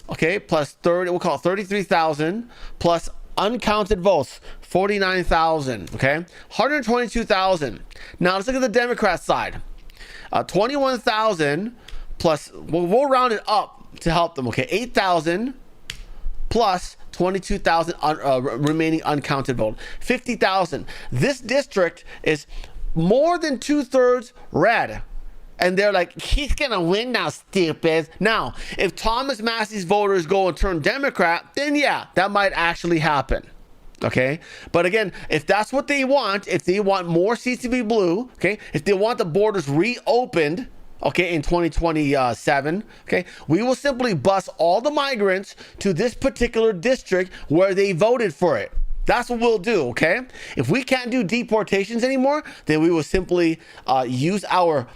Okay, plus 30, we'll call it 33,000 plus uncounted votes, 49,000. Okay, 122,000. Now let's look at the Democrat side. 21,000 plus, we'll round it up to help them. Okay, 8,000 plus 22,000 remaining uncounted vote, 50,000. This district is more than 2/3 red. And they're like, he's going to win now, stupid. Now, if Thomas Massie's voters go and turn Democrat, then yeah, that might actually happen. Okay? But again, if that's what they want, if they want more seats to be blue, okay, if they want the borders reopened, okay, in 2027, okay, we will simply bus all the migrants to this particular district where they voted for it. That's what we'll do, okay? If we can't do deportations anymore, then we will simply use our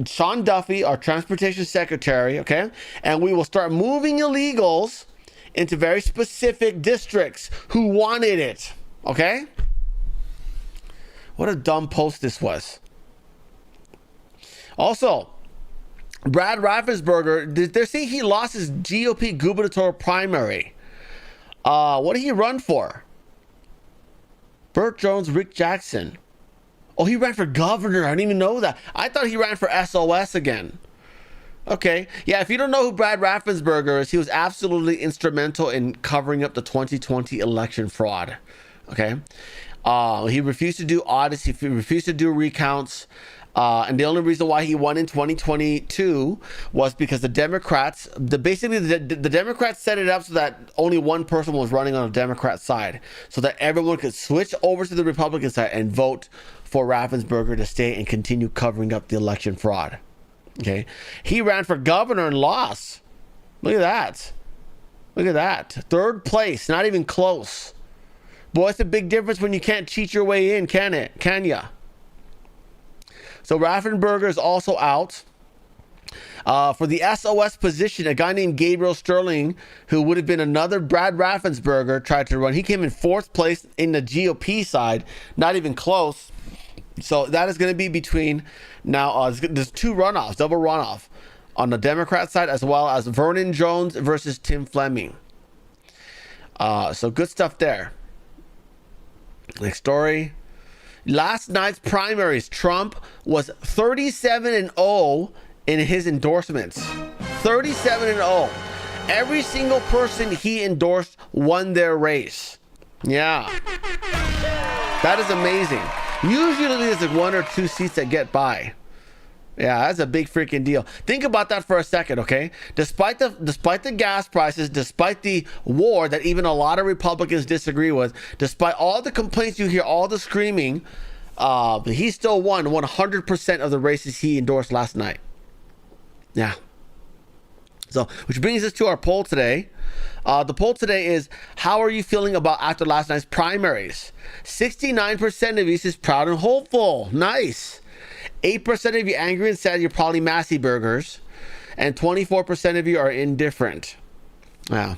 Sean Duffy, our transportation secretary, okay? And we will start moving illegals into very specific districts who wanted it, okay? What a dumb post this was. Also, Brad Raffensperger, they're saying he lost his GOP gubernatorial primary. What did he run for? Burt Jones, Rick Jackson. Oh, he ran for governor. I didn't even know that. I thought he ran for SOS again. Okay. Yeah, if you don't know who Brad Raffensperger is, he was absolutely instrumental in covering up the 2020 election fraud. Okay. He refused to do audits. He refused to do recounts. And the only reason why he won in 2022 was because the Democrats, the Democrats set it up so that only one person was running on the Democrat side, so that everyone could switch over to the Republican side and vote for Raffensperger to stay and continue covering up the election fraud. Okay. He ran for governor and lost. Look at that. Look at that. Third place, not even close. Boy, it's a big difference when you can't cheat your way in, can it? Can ya? So Raffensperger is also out. For the SOS position, a guy named Gabriel Sterling, who would have been another Brad Raffensperger, tried to run. He came in 4th place in the GOP side, not even close. So that is going to be between now. There's 2 runoffs, double runoff on the Democrat side, as well as Vernon Jones versus Tim Fleming. So good stuff there. Next story. Last night's primaries, Trump was 37-0 in his endorsements. 37-0. Every single person he endorsed won their race. Yeah. That is amazing. Usually there's like 1 or 2 seats that get by. Yeah, that's a big freaking deal. Think about that for a second, okay? Despite the gas prices, despite the war that even a lot of Republicans disagree with, despite all the complaints you hear, all the screaming, he still won 100% of the races he endorsed last night. Yeah. So, which brings us to our poll today. The poll today is, how are you feeling about after last night's primaries? 69% of you is proud and hopeful. Nice. 8% of you angry and sad. You're probably Massey burgers. And 24% of you are indifferent. Yeah.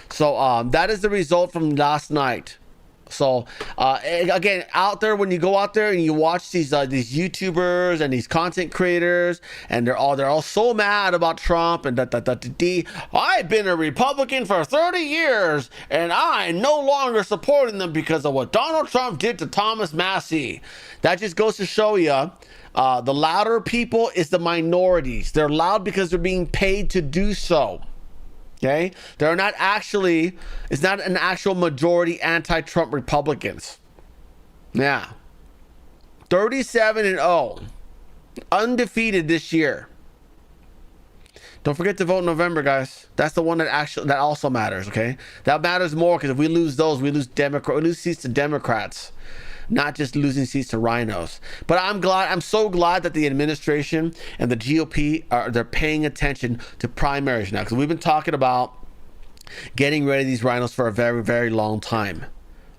So that is the result from last night. So again, out there, when you go out there and you watch these YouTubers and these content creators, and they're all so mad about Trump and I've been a Republican for 30 years and I'm no longer supporting them because of what Donald Trump did to Thomas Massey. That just goes to show you, the louder people is the minorities. They're loud because they're being paid to do so. Okay, they're not actually, it's not an actual majority anti-Trump Republicans. Yeah. 37-0. Undefeated this year. Don't forget to vote in November, guys. That's the one that also matters, okay? That matters more, because if we lose those, we lose seats to Democrats. Not just losing seats to rhinos. But I'm so glad that the administration and the GOP they're paying attention to primaries now, because we've been talking about getting rid of these rhinos for a very, very long time.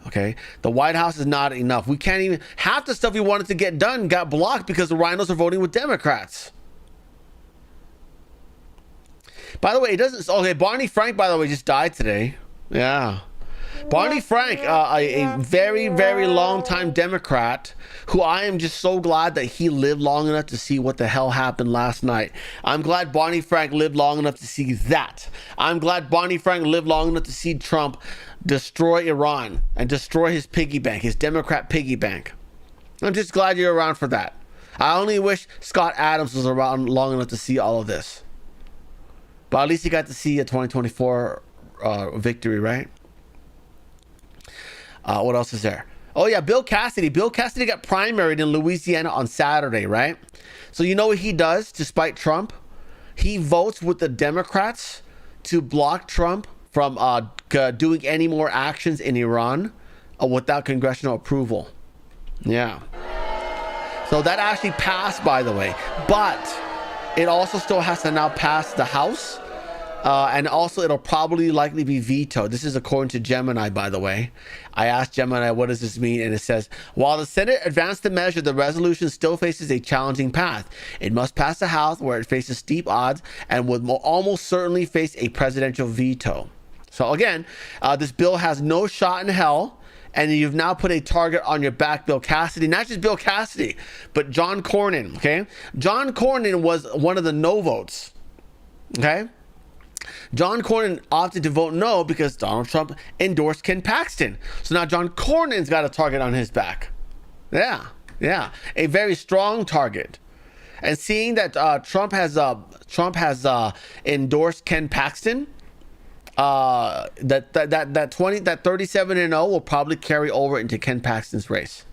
Okay, the White House is not enough. We can't even, half the stuff we wanted to get done got blocked because the rhinos are voting with Democrats. By the way, Barney Frank, by the way, just died today. Yeah. Barney Frank, a very, very long time Democrat, who I am just so glad that he lived long enough to see what the hell happened last night. I'm glad Barney Frank lived long enough to see that. I'm glad Barney Frank lived long enough to see Trump destroy Iran and destroy his piggy bank, his Democrat piggy bank. I'm just glad you're around for that. I only wish Scott Adams was around long enough to see all of this. But at least he got to see a 2024 victory, right? What else is there? Oh yeah, Bill Cassidy. Bill Cassidy got primaried in Louisiana on Saturday, right? So you know what he does to spite Trump? He votes with the Democrats to block Trump from doing any more actions in Iran without congressional approval. Yeah. So that actually passed, by the way. But it also still has to now pass the House. And also, it'll probably likely be vetoed. This is according to Gemini, by the way. I asked Gemini, what does this mean? And it says, while the Senate advanced the measure, the resolution still faces a challenging path. It must pass the House, where it faces steep odds and would almost certainly face a presidential veto. So again, this bill has no shot in hell. And you've now put a target on your back, Bill Cassidy. Not just Bill Cassidy, but John Cornyn, okay? John Cornyn was one of the no votes, okay? John Cornyn opted to vote no because Donald Trump endorsed Ken Paxton. So now John Cornyn's got a target on his back. Yeah. A very strong target. And seeing that Trump has endorsed Ken Paxton, that 37-0 will probably carry over into Ken Paxton's race.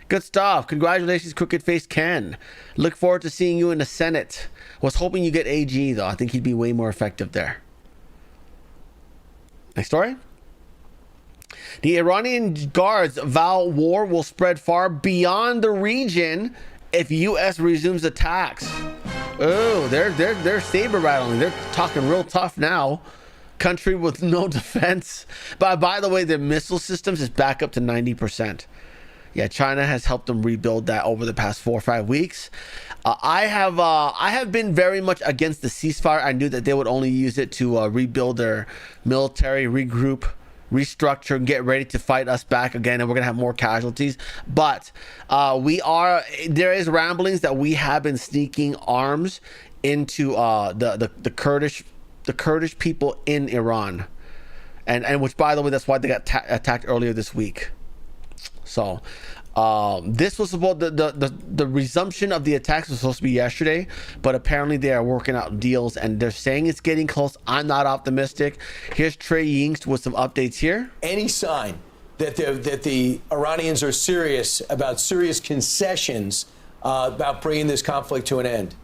Good stuff. Congratulations, crooked face Ken. Look forward to seeing you in the Senate. Was hoping you get AG though. I think he'd be way more effective there. Next story. The Iranian guards vow war will spread far beyond the region if U.S. resumes attacks. Oh, they're saber rattling. They're talking real tough now. Country with no defense. But by the way, their missile systems is back up to 90%. Yeah, China has helped them rebuild that over the past 4 or 5 weeks. I have been very much against the ceasefire. I knew that they would only use it to rebuild their military, regroup, restructure, and get ready to fight us back again, and we're gonna have more casualties. But there is ramblings that we have been sneaking arms into the Kurdish people in Iran, and which, by the way, that's why they got attacked earlier this week. So this was about the resumption of the attacks was supposed to be yesterday, but apparently they are working out deals and they're saying it's getting close. I'm not optimistic. Here's Trey Yingst with some updates here. Any sign that the Iranians are serious about serious concessions about bringing this conflict to an end?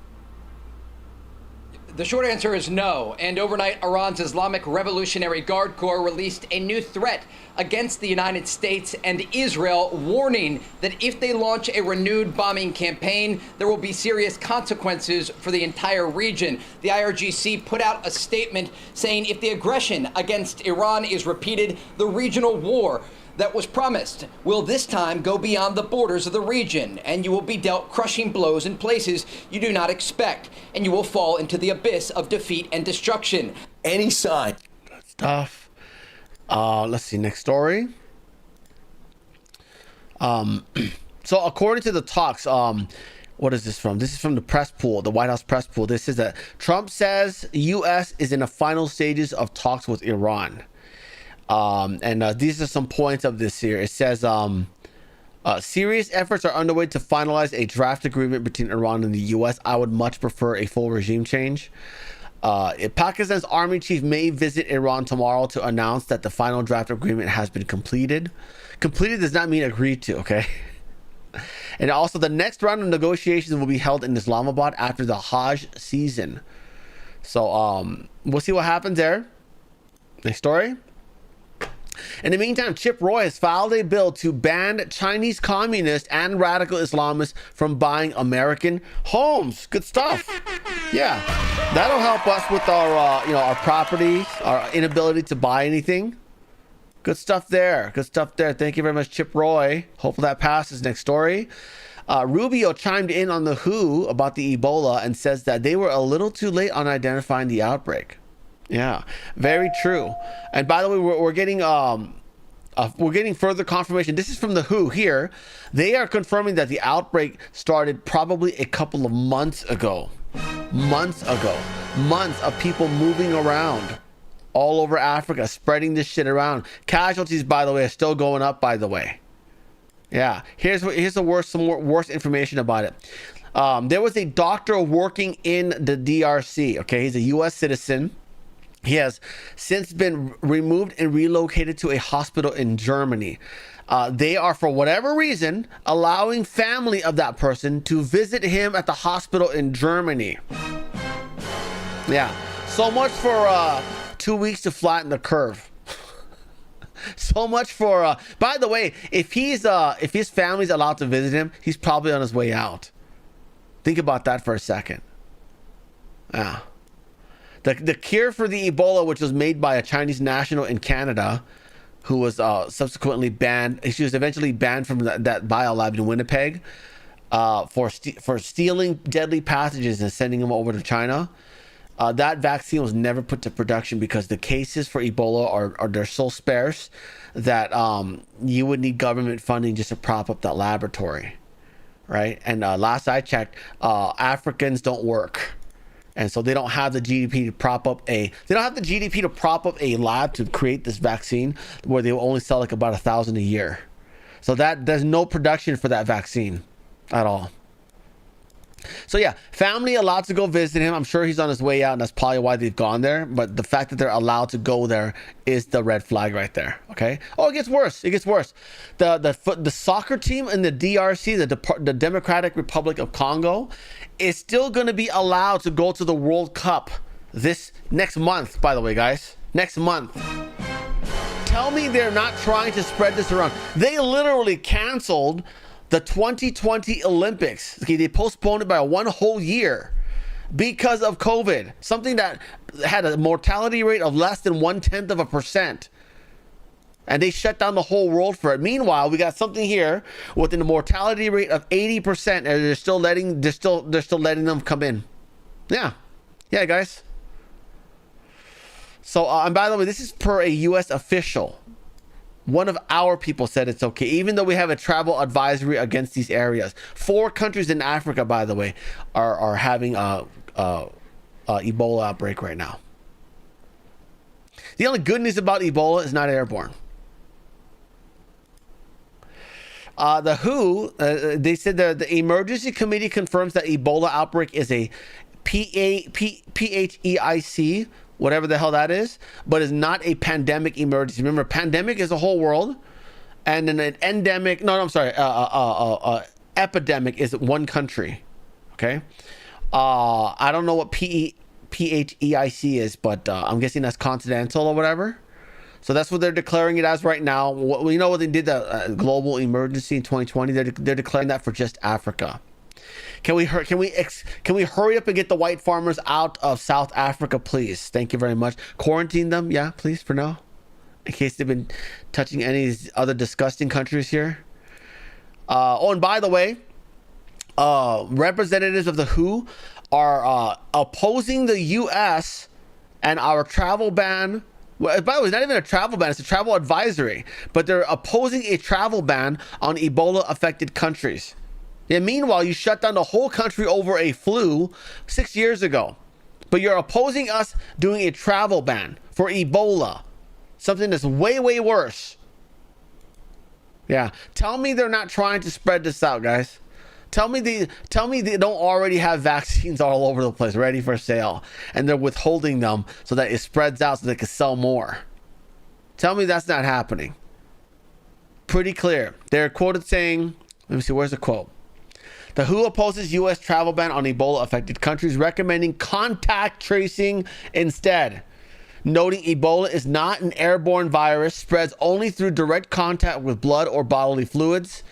The short answer is no. And overnight, Iran's Islamic Revolutionary Guard Corps released a new threat against the United States and Israel, warning that if they launch a renewed bombing campaign, there will be serious consequences for the entire region. The IRGC put out a statement saying if the aggression against Iran is repeated, the regional war that was promised will this time go beyond the borders of the region, and you will be dealt crushing blows in places you do not expect, and you will fall into the abyss of defeat and destruction. Any sign? Good stuff. Let's see, next story. So according to the talks, what is this from? This is from the press pool, the White House press pool. This is that Trump says U.S. is in the final stages of talks with Iran. These are some points of this here. It says serious efforts are underway to finalize a draft agreement between Iran and the U.S. I would much prefer a full regime change. Pakistan's army chief may visit Iran tomorrow to announce that the final draft agreement has been completed. Completed does not mean agreed to, okay? And also the next round of negotiations will be held in Islamabad after the Hajj season. So we'll see what happens there. Next story. In the meantime, Chip Roy has filed a bill to ban Chinese communists and radical Islamists from buying American homes. Good stuff. Yeah, that'll help us with our, our property, our inability to buy anything. Good stuff there. Good stuff there. Thank you very much, Chip Roy. Hopefully that passes. Next story. Rubio chimed in on the WHO about the Ebola and says that they were a little too late on identifying the outbreak. Yeah, very true. And by the way, we're getting further confirmation. This is from the WHO here. They are confirming that the outbreak started probably a couple of months ago. Months of people moving around all over Africa, spreading this shit around. Casualties, by the way, are still going up, by the way. Yeah, here's the worst information about it. There was a doctor working in the DRC. Okay, he's a U.S. citizen. He has since been removed and relocated to a hospital in Germany. They are, for whatever reason, allowing family of that person to visit him at the hospital in Germany. Yeah, so much for 2 weeks to flatten the curve. So much for. By the way, if his family's allowed to visit him, he's probably on his way out. Think about that for a second. Yeah. The cure for the Ebola, which was made by a Chinese national in Canada, who was subsequently banned. She was eventually banned from that biolab in Winnipeg for stealing deadly pathogens and sending them over to China. That vaccine was never put to production because the cases for Ebola are they're so sparse that you would need government funding just to prop up that laboratory, right? And last I checked, Africans don't work. And so they don't have the GDP to prop up a lab to create this vaccine where they will only sell like about 1,000 a year. So that there's no production for that vaccine at all. So yeah, family allowed to go visit him. I'm sure he's on his way out, and that's probably why they've gone there. But the fact that they're allowed to go there is the red flag right there. Okay. Oh, it gets worse. It gets worse. The soccer team in the DRC, the Democratic Republic of Congo, is still going to be allowed to go to the World Cup this next month. By the way, guys, next month. Tell me they're not trying to spread this around. They literally canceled the 2020 Olympics. Okay, they postponed it by 1 whole year because of COVID. Something that had a mortality rate of less than 1/10%. And they shut down the whole world for it. Meanwhile, we got something here with a mortality rate of 80%, and they're still letting them come in. Yeah, guys. So, and by the way, this is per a U.S. official. One of our people said it's okay, even though we have a travel advisory against these areas. 4 countries in Africa, by the way, are having a Ebola outbreak right now. The only good news about Ebola is not airborne. The WHO, they said the emergency committee confirms that Ebola outbreak is a PHEIC, whatever the hell that is, but is not a pandemic emergency. Remember, pandemic is the whole world, and then an endemic, epidemic is one country. Okay. I don't know what PHEIC is, but I'm guessing that's continental or whatever. So that's what they're declaring it as right now. You know what they did, the global emergency in 2020? They're declaring that for just Africa. Can we hurry up and get the white farmers out of South Africa, please? Thank you very much. Quarantine them, yeah, please, for now, in case they've been touching any of these other disgusting countries here. Oh, and by the way, representatives of the WHO are opposing the U.S. and our travel ban. Well, by the way, it's not even a travel ban, it's a travel advisory, but they're opposing a travel ban on Ebola-affected countries. Yeah, meanwhile, you shut down the whole country over a flu 6 years ago, but you're opposing us doing a travel ban for Ebola, something that's way, way worse. Yeah, tell me they're not trying to spread this out, guys. Tell me they don't already have vaccines all over the place ready for sale, and they're withholding them so that it spreads out so they can sell more. Tell me that's not happening. Pretty clear. They're quoted saying, let me see, where's the quote? The WHO opposes U.S. travel ban on Ebola-affected countries, recommending contact tracing instead, noting Ebola is not an airborne virus, spreads only through direct contact with blood or bodily fluids.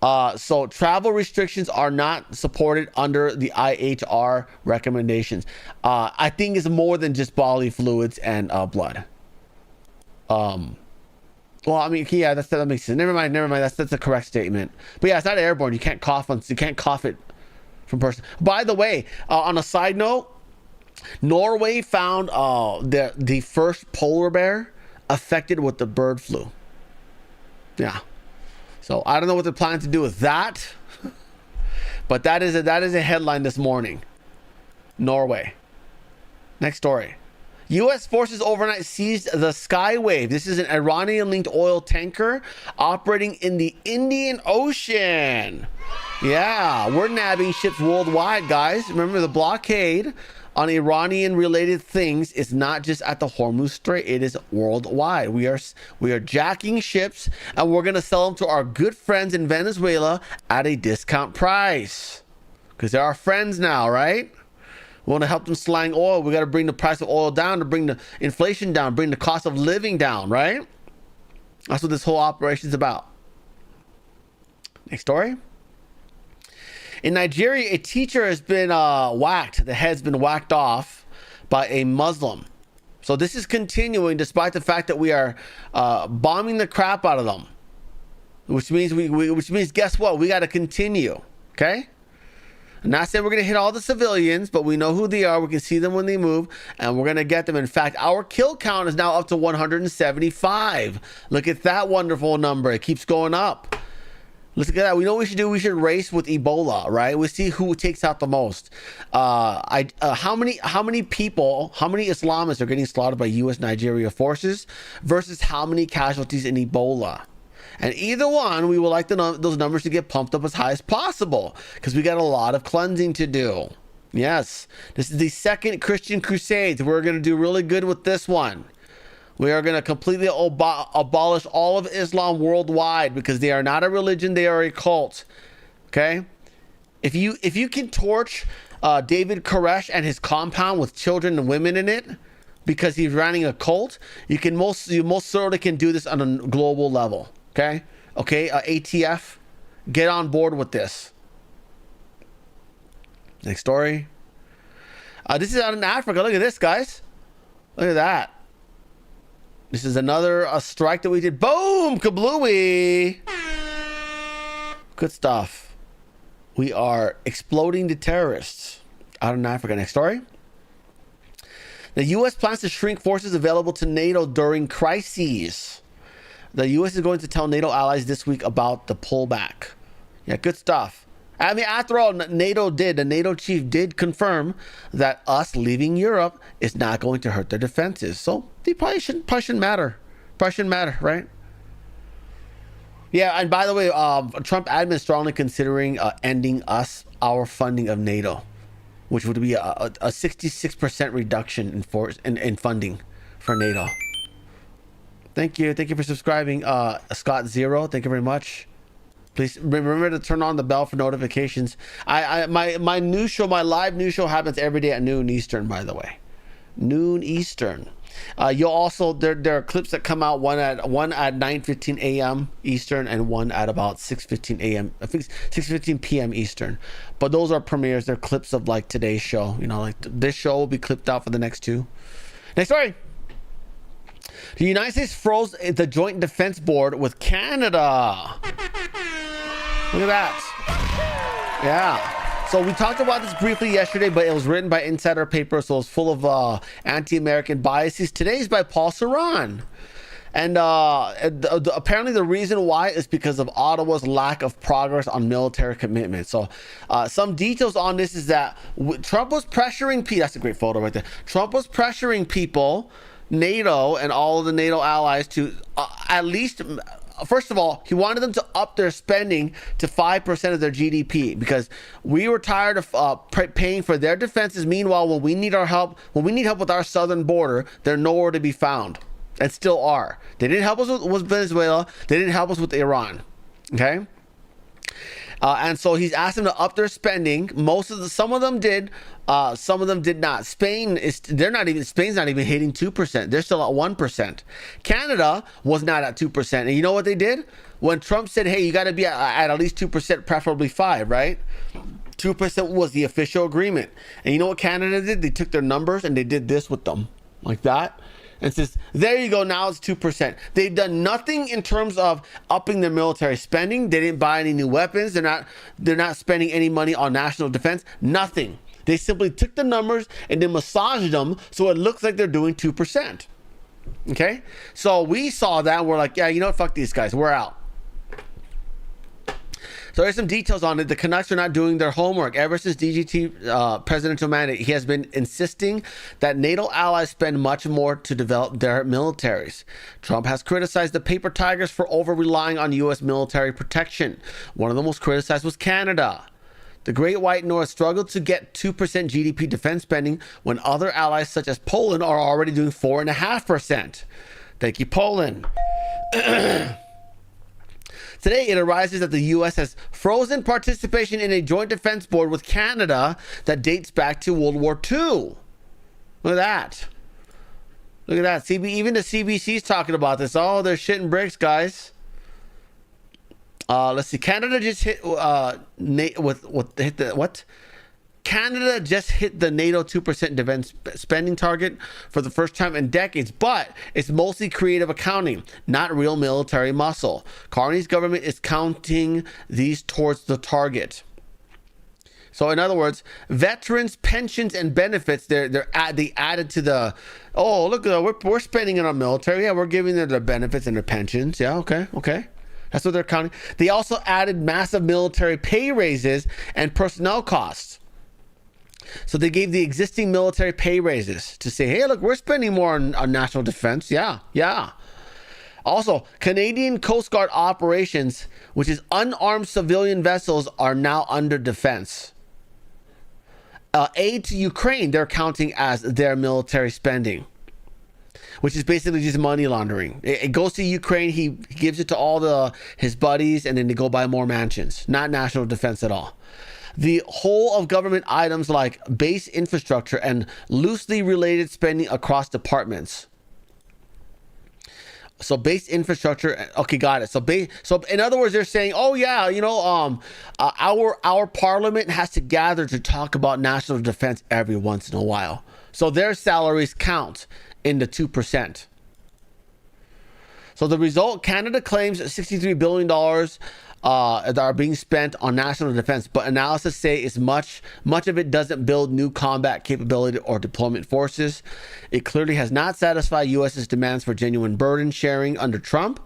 So travel restrictions are not supported under the IHR recommendations. I think it's more than just bodily fluids and blood. Well, I mean, yeah, that makes sense. Never mind. That's the correct statement. But yeah, it's not airborne. You can't cough it from person. By the way, on a side note, Norway found the first polar bear affected with the bird flu. Yeah. So I don't know what they're planning to do with that, but that is a headline this morning. Norway. Next story. U.S. forces overnight seized the Skywave. This is an Iranian-linked oil tanker operating in the Indian Ocean. Yeah, we're nabbing ships worldwide, guys. Remember, the blockade on Iranian-related things is not just at the Hormuz Strait. It is worldwide. We are jacking ships, and we're going to sell them to our good friends in Venezuela at a discount price. Because they're our friends now, right? We want to help them slang oil. We got to bring the price of oil down to bring the inflation down, bring the cost of living down, right? That's what this whole operation is about. Next story. In Nigeria, a teacher has been whacked. The head's been whacked off by a Muslim. So this is continuing despite the fact that we are bombing the crap out of them. Which means guess what? We got to continue. Okay? I'm not saying we're going to hit all the civilians, but we know who they are. We can see them when they move, and we're going to get them. In fact, our kill count is now up to 175. Look at that wonderful number. It keeps going up. Let's look at that. We know what we should do. We should race with Ebola, right? We see who takes out the most. How many Islamists are getting slaughtered by U.S. Nigeria forces versus how many casualties in Ebola? And either one, we would like those numbers to get pumped up as high as possible because we got a lot of cleansing to do. Yes, this is the second Christian crusade. We're going to do really good with this one. We are going to completely abolish all of Islam worldwide because they are not a religion, they are a cult. Okay? If you can torch David Koresh and his compound with children and women in it because he's running a cult, you most certainly can do this on a global level. Okay? Okay, ATF, get on board with this. Next story. This is out in Africa. Look at this, guys. Look at that. This is another strike that we did. Boom! Kablooey! Good stuff. We are exploding the terrorists out in Africa. Next story. The U.S. plans to shrink forces available to NATO during crises. The U.S. is going to tell NATO allies this week about the pullback. Yeah, good stuff. I mean, after all, the NATO chief did confirm that us leaving Europe is not going to hurt their defenses. So they probably shouldn't matter. Probably shouldn't matter, right? Yeah, and by the way, Trump admin is strongly considering ending our funding of NATO, which would be a 66% reduction in funding for NATO. Thank you for subscribing, Scott Zero. Thank you very much. Please remember to turn on the bell for notifications. My news show, my live news show happens every day at noon Eastern, by the way. Noon Eastern. You'll also there are clips that come out one at 9:15 a.m. Eastern and one at about 6:15 a.m. I think 6:15 p.m. Eastern. But those are premieres. They're clips of like today's show. You know, like this show will be clipped out for the next two. Next story. The United States froze the Joint Defense Board with Canada. Look at that. Yeah. So we talked about this briefly yesterday, but it was written by Insider Paper, so it's full of anti-American biases. Today's by Paul Saran. And apparently the reason why is because of Ottawa's lack of progress on military commitment. So some details on this is that Trump was pressuring people. That's a great photo right there. Trump was pressuring people, NATO and all of the NATO allies, to at least... First of all, he wanted them to up their spending to 5% of their GDP because we were tired of paying for their defenses. Meanwhile, when we need help with our southern border, they're nowhere to be found, and still are. They didn't help us with Venezuela. They didn't help us with Iran. Okay. And so he's asked them to up their spending. Some of them did, some of them did not. Spain's not even hitting 2%. They're still at 1%. Canada was not at 2%. And you know what they did? When Trump said, hey, you got to be at least 2%, preferably 5%, right? 2% was the official agreement. And you know what Canada did? They took their numbers and they did this with them, like that. And says, there you go, now it's 2%. They've done nothing in terms of upping their military spending. They didn't buy any new weapons. They're not spending any money on national defense. Nothing. They simply took the numbers and then massaged them so it looks like they're doing 2%. Okay? So we saw that and we're like, yeah, you know what? Fuck these guys. We're out. So there's some details on it. The Canucks are not doing their homework. Ever since DGT presidential mandate, he has been insisting that NATO allies spend much more to develop their militaries. Trump has criticized the paper tigers for over-relying on U.S. military protection. One of the most criticized was Canada. The Great White North struggled to get 2% GDP defense spending when other allies such as Poland are already doing 4.5%. Thank you, Poland. Today, it arises that the U.S. has frozen participation in a joint defense board with Canada that dates back to World War II. Look at that. Look at that. Even the CBC is talking about this. Oh, they're shitting bricks, guys. Let's see. Canada just hit Canada just hit the NATO 2% defense spending target for the first time in decades, but it's mostly creative accounting, not real military muscle. Carney's government is counting these towards the target. So in other words, veterans, pensions, and benefits, they added to the, oh, look, we're spending it on military. Yeah, we're giving them their benefits and their pensions. Yeah, okay. That's what they're counting. They also added massive military pay raises and personnel costs. So they gave the existing military pay raises to say, hey, look, we're spending more on national defense. Yeah. Also, Canadian Coast Guard operations, which is unarmed civilian vessels, are now under defense. Aid to Ukraine, they're counting as their military spending, which is basically just money laundering. It goes to Ukraine, he gives it to all his buddies, and then they go buy more mansions. Not national defense at all. The whole of government items like base infrastructure and loosely related spending across departments. So base infrastructure, okay, got it. So in other words, they're saying, oh yeah, you know, our parliament has to gather to talk about national defense every once in a while. So their salaries count in the 2%. So the result, Canada claims $63 billion that are being spent on national defense, but analysis say is much of it doesn't build new combat capability or deployment forces. It clearly has not satisfied U.S.'s demands for genuine burden sharing under Trump.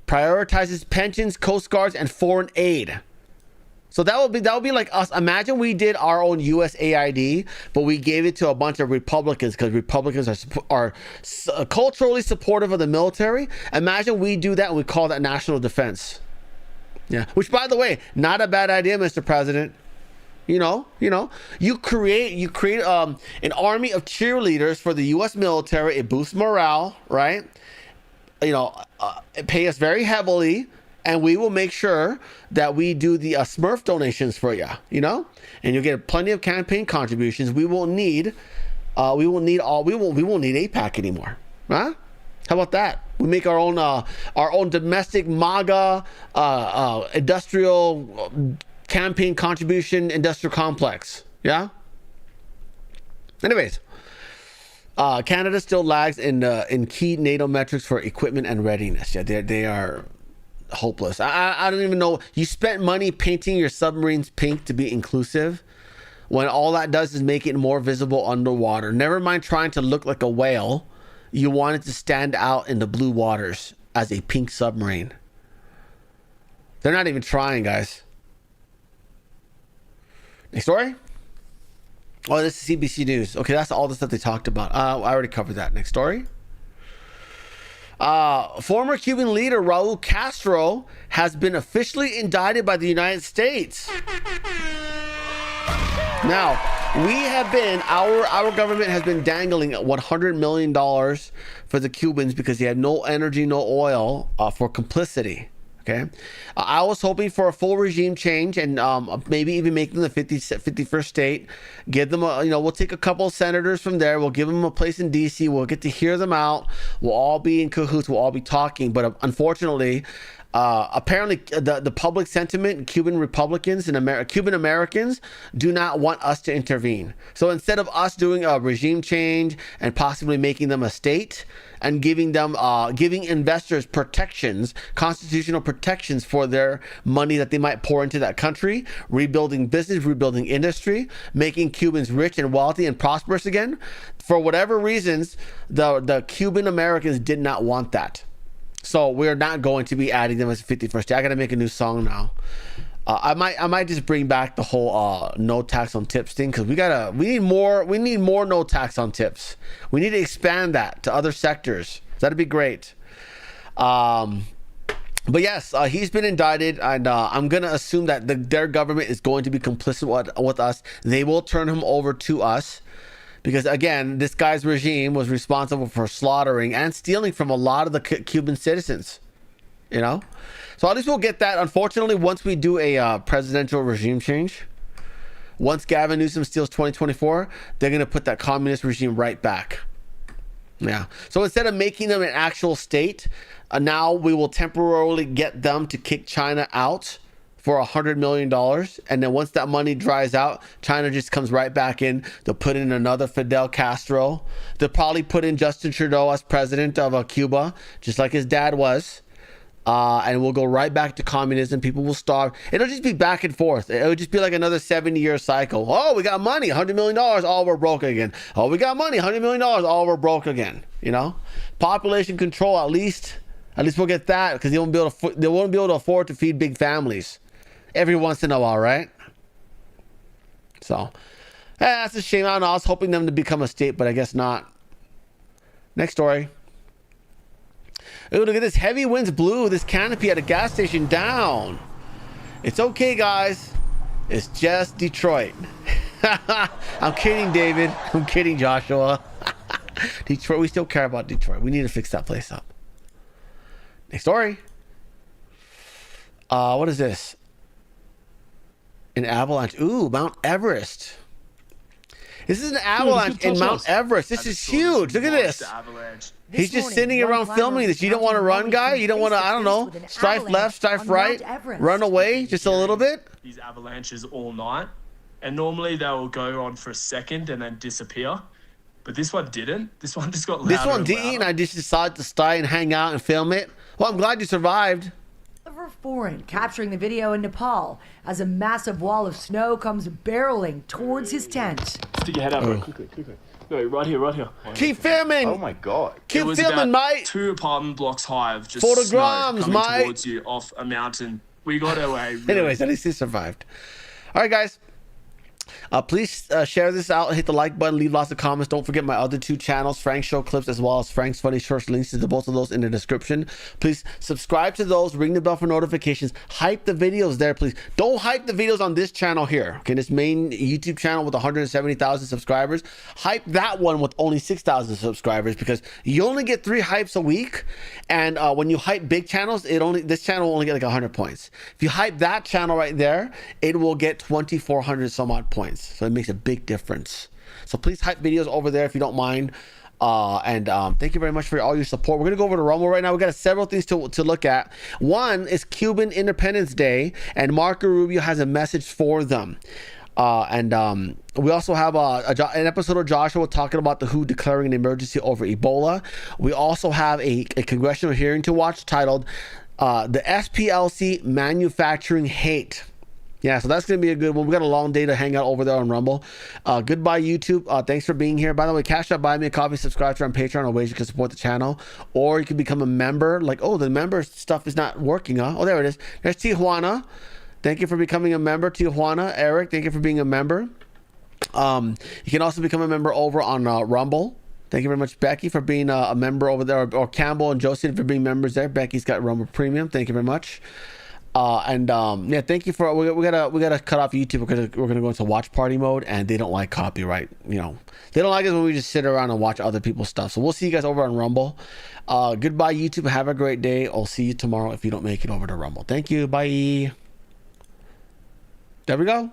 Prioritizes pensions, coast guards, and foreign aid. So that would be like us. Imagine we did our own USAID, but we gave it to a bunch of Republicans because Republicans are culturally supportive of the military. Imagine we do that and we call that national defense. Yeah, which by the way, not a bad idea, Mr. President. You create an army of cheerleaders for the U.S. military. It boosts morale, right? Pay us very heavily, and we will make sure that we do the Smurf donations for you. And you'll get plenty of campaign contributions. We won't need AIPAC anymore, huh? How about that? We make our own domestic MAGA industrial campaign contribution industrial complex. Yeah. Anyways, Canada still lags in key NATO metrics for equipment and readiness. Yeah, they are hopeless. I don't even know. You spent money painting your submarines pink to be inclusive, when all that does is make it more visible underwater. Never mind trying to look like a whale. You want it to stand out in the blue waters as a pink submarine. They're not even trying, guys. Next story. Oh, this is CBC News. Okay, that's all the stuff they talked about. I already covered that. Next story. Former Cuban leader Raul Castro has been officially indicted by the United States. Now, our government has been dangling $100 million for the Cubans because they had no energy, no oil for complicity. Okay. I was hoping for a full regime change and maybe even make them the 51st state. Give them we'll take a couple of senators from there. We'll give them a place in DC. We'll get to hear them out. We'll all be in cahoots. We'll all be talking. But unfortunately, apparently the public sentiment, Cuban Republicans and Cuban Americans do not want us to intervene. So instead of us doing a regime change and possibly making them a state and giving investors protections, constitutional protections for their money that they might pour into that country, rebuilding business, rebuilding industry, making Cubans rich and wealthy and prosperous again, for whatever reasons, the Cuban Americans did not want that. So we're not going to be adding them as a 51st state. I gotta make a new song now. I might just bring back the whole no tax on tips thing, because we need more no tax on tips. We need to expand that to other sectors. That'd be great. But yes, he's been indicted, and I'm gonna assume that their government is going to be complicit with us. They will turn him over to us. Because again, this guy's regime was responsible for slaughtering and stealing from a lot of the Cuban citizens, So at least we'll get that. Unfortunately, once we do a presidential regime change, once Gavin Newsom steals 2024, they're going to put that communist regime right back. Yeah. So instead of making them an actual state, now we will temporarily get them to kick China out for $100 million, and then once that money dries out, China just comes right back in. They'll put in another Fidel Castro. They'll probably put in Justin Trudeau as president of Cuba, just like his dad was. And we'll go right back to communism. People will starve. It'll just be back and forth. It'll just be like another 70-year cycle. Oh, we got money, $100 million. Oh, we're broke again. Oh, we got money, $100 million. Oh, we're broke again. Population control. At least we'll get that, because they won't be able to afford to feed big families every once in a while, right? So, that's a shame. I don't know. I was hoping them to become a state, but I guess not. Next story. Oh, look at this. Heavy winds blew this canopy at a gas station down. It's okay, guys. It's just Detroit. I'm kidding, David. I'm kidding, Joshua. Detroit, we still care about Detroit. We need to fix that place up. Next story. What is this? An avalanche. Ooh, Mount Everest. This is an avalanche in Mount Everest. This is huge. Look at this. He's just sitting around filming this. You don't want to run, guy? You don't want to, I don't know, strife left, strife right, run away just a little bit? These avalanches all night. And normally they will go on for a second and then disappear. But this one didn't. This one just got louder. This one didn't, and I just decided to stay and hang out and film it. Well, I'm glad you survived. Oliver Foreign capturing the video in Nepal as a massive wall of snow comes barreling towards his tent. Stick your head out, bro. Quickly. No, right here. Keep filming. Oh my god. Keep filming, mate. 2 apartment blocks high of just Photograms, snow coming mate. towards you off a mountain. We got away. Really. Anyways, at least he survived. All right, guys. Please share this out, hit the like button, leave lots of comments. Don't forget my other 2 channels, Frank's Show Clips as well as Frank's Funny Shorts. Links to both of those in the description. Please subscribe to those, ring the bell for notifications, hype the videos there, please. Don't hype the videos on this channel here, okay, this main YouTube channel with 170,000 subscribers. Hype that one with only 6,000 subscribers, because you only get 3 hypes a week, and when you hype big channels, this channel will only get like 100 points. If you hype that channel right there, it will get 2,400 some odd points. So it makes a big difference. So please hype videos over there if you don't mind. Thank you very much for all your support. We're gonna go over to Rumble right now. We got several things to look at. One is Cuban Independence Day, and Marco Rubio has a message for them. We also have an episode of Joshua talking about the WHO declaring an emergency over Ebola. We also have a congressional hearing to watch titled "The SPLC Manufacturing Hate." Yeah, so that's going to be a good one. We got a long day to hang out over there on Rumble. Goodbye, YouTube. Thanks for being here. By the way, cash out, buy me a coffee, subscribe to our Patreon, or ways you can support the channel. Or you can become a member. Like, oh, the member stuff is not working, huh? Oh, there it is. There's Tijuana. Thank you for becoming a member, Tijuana. Eric, thank you for being a member. You can also become a member over on Rumble. Thank you very much, Becky, for being a member over there. Or Campbell and Josie for being members there. Becky's got Rumble Premium. Thank you very much. Yeah, thank you for we gotta cut off YouTube. We're gonna go into watch party mode, and they don't like copyright. You know, they don't like it when we just sit around and watch other people's stuff. So we'll see you guys over on Rumble. Goodbye, YouTube. Have a great day. I'll see you tomorrow if you don't make it over to Rumble. Thank you. Bye. There we go.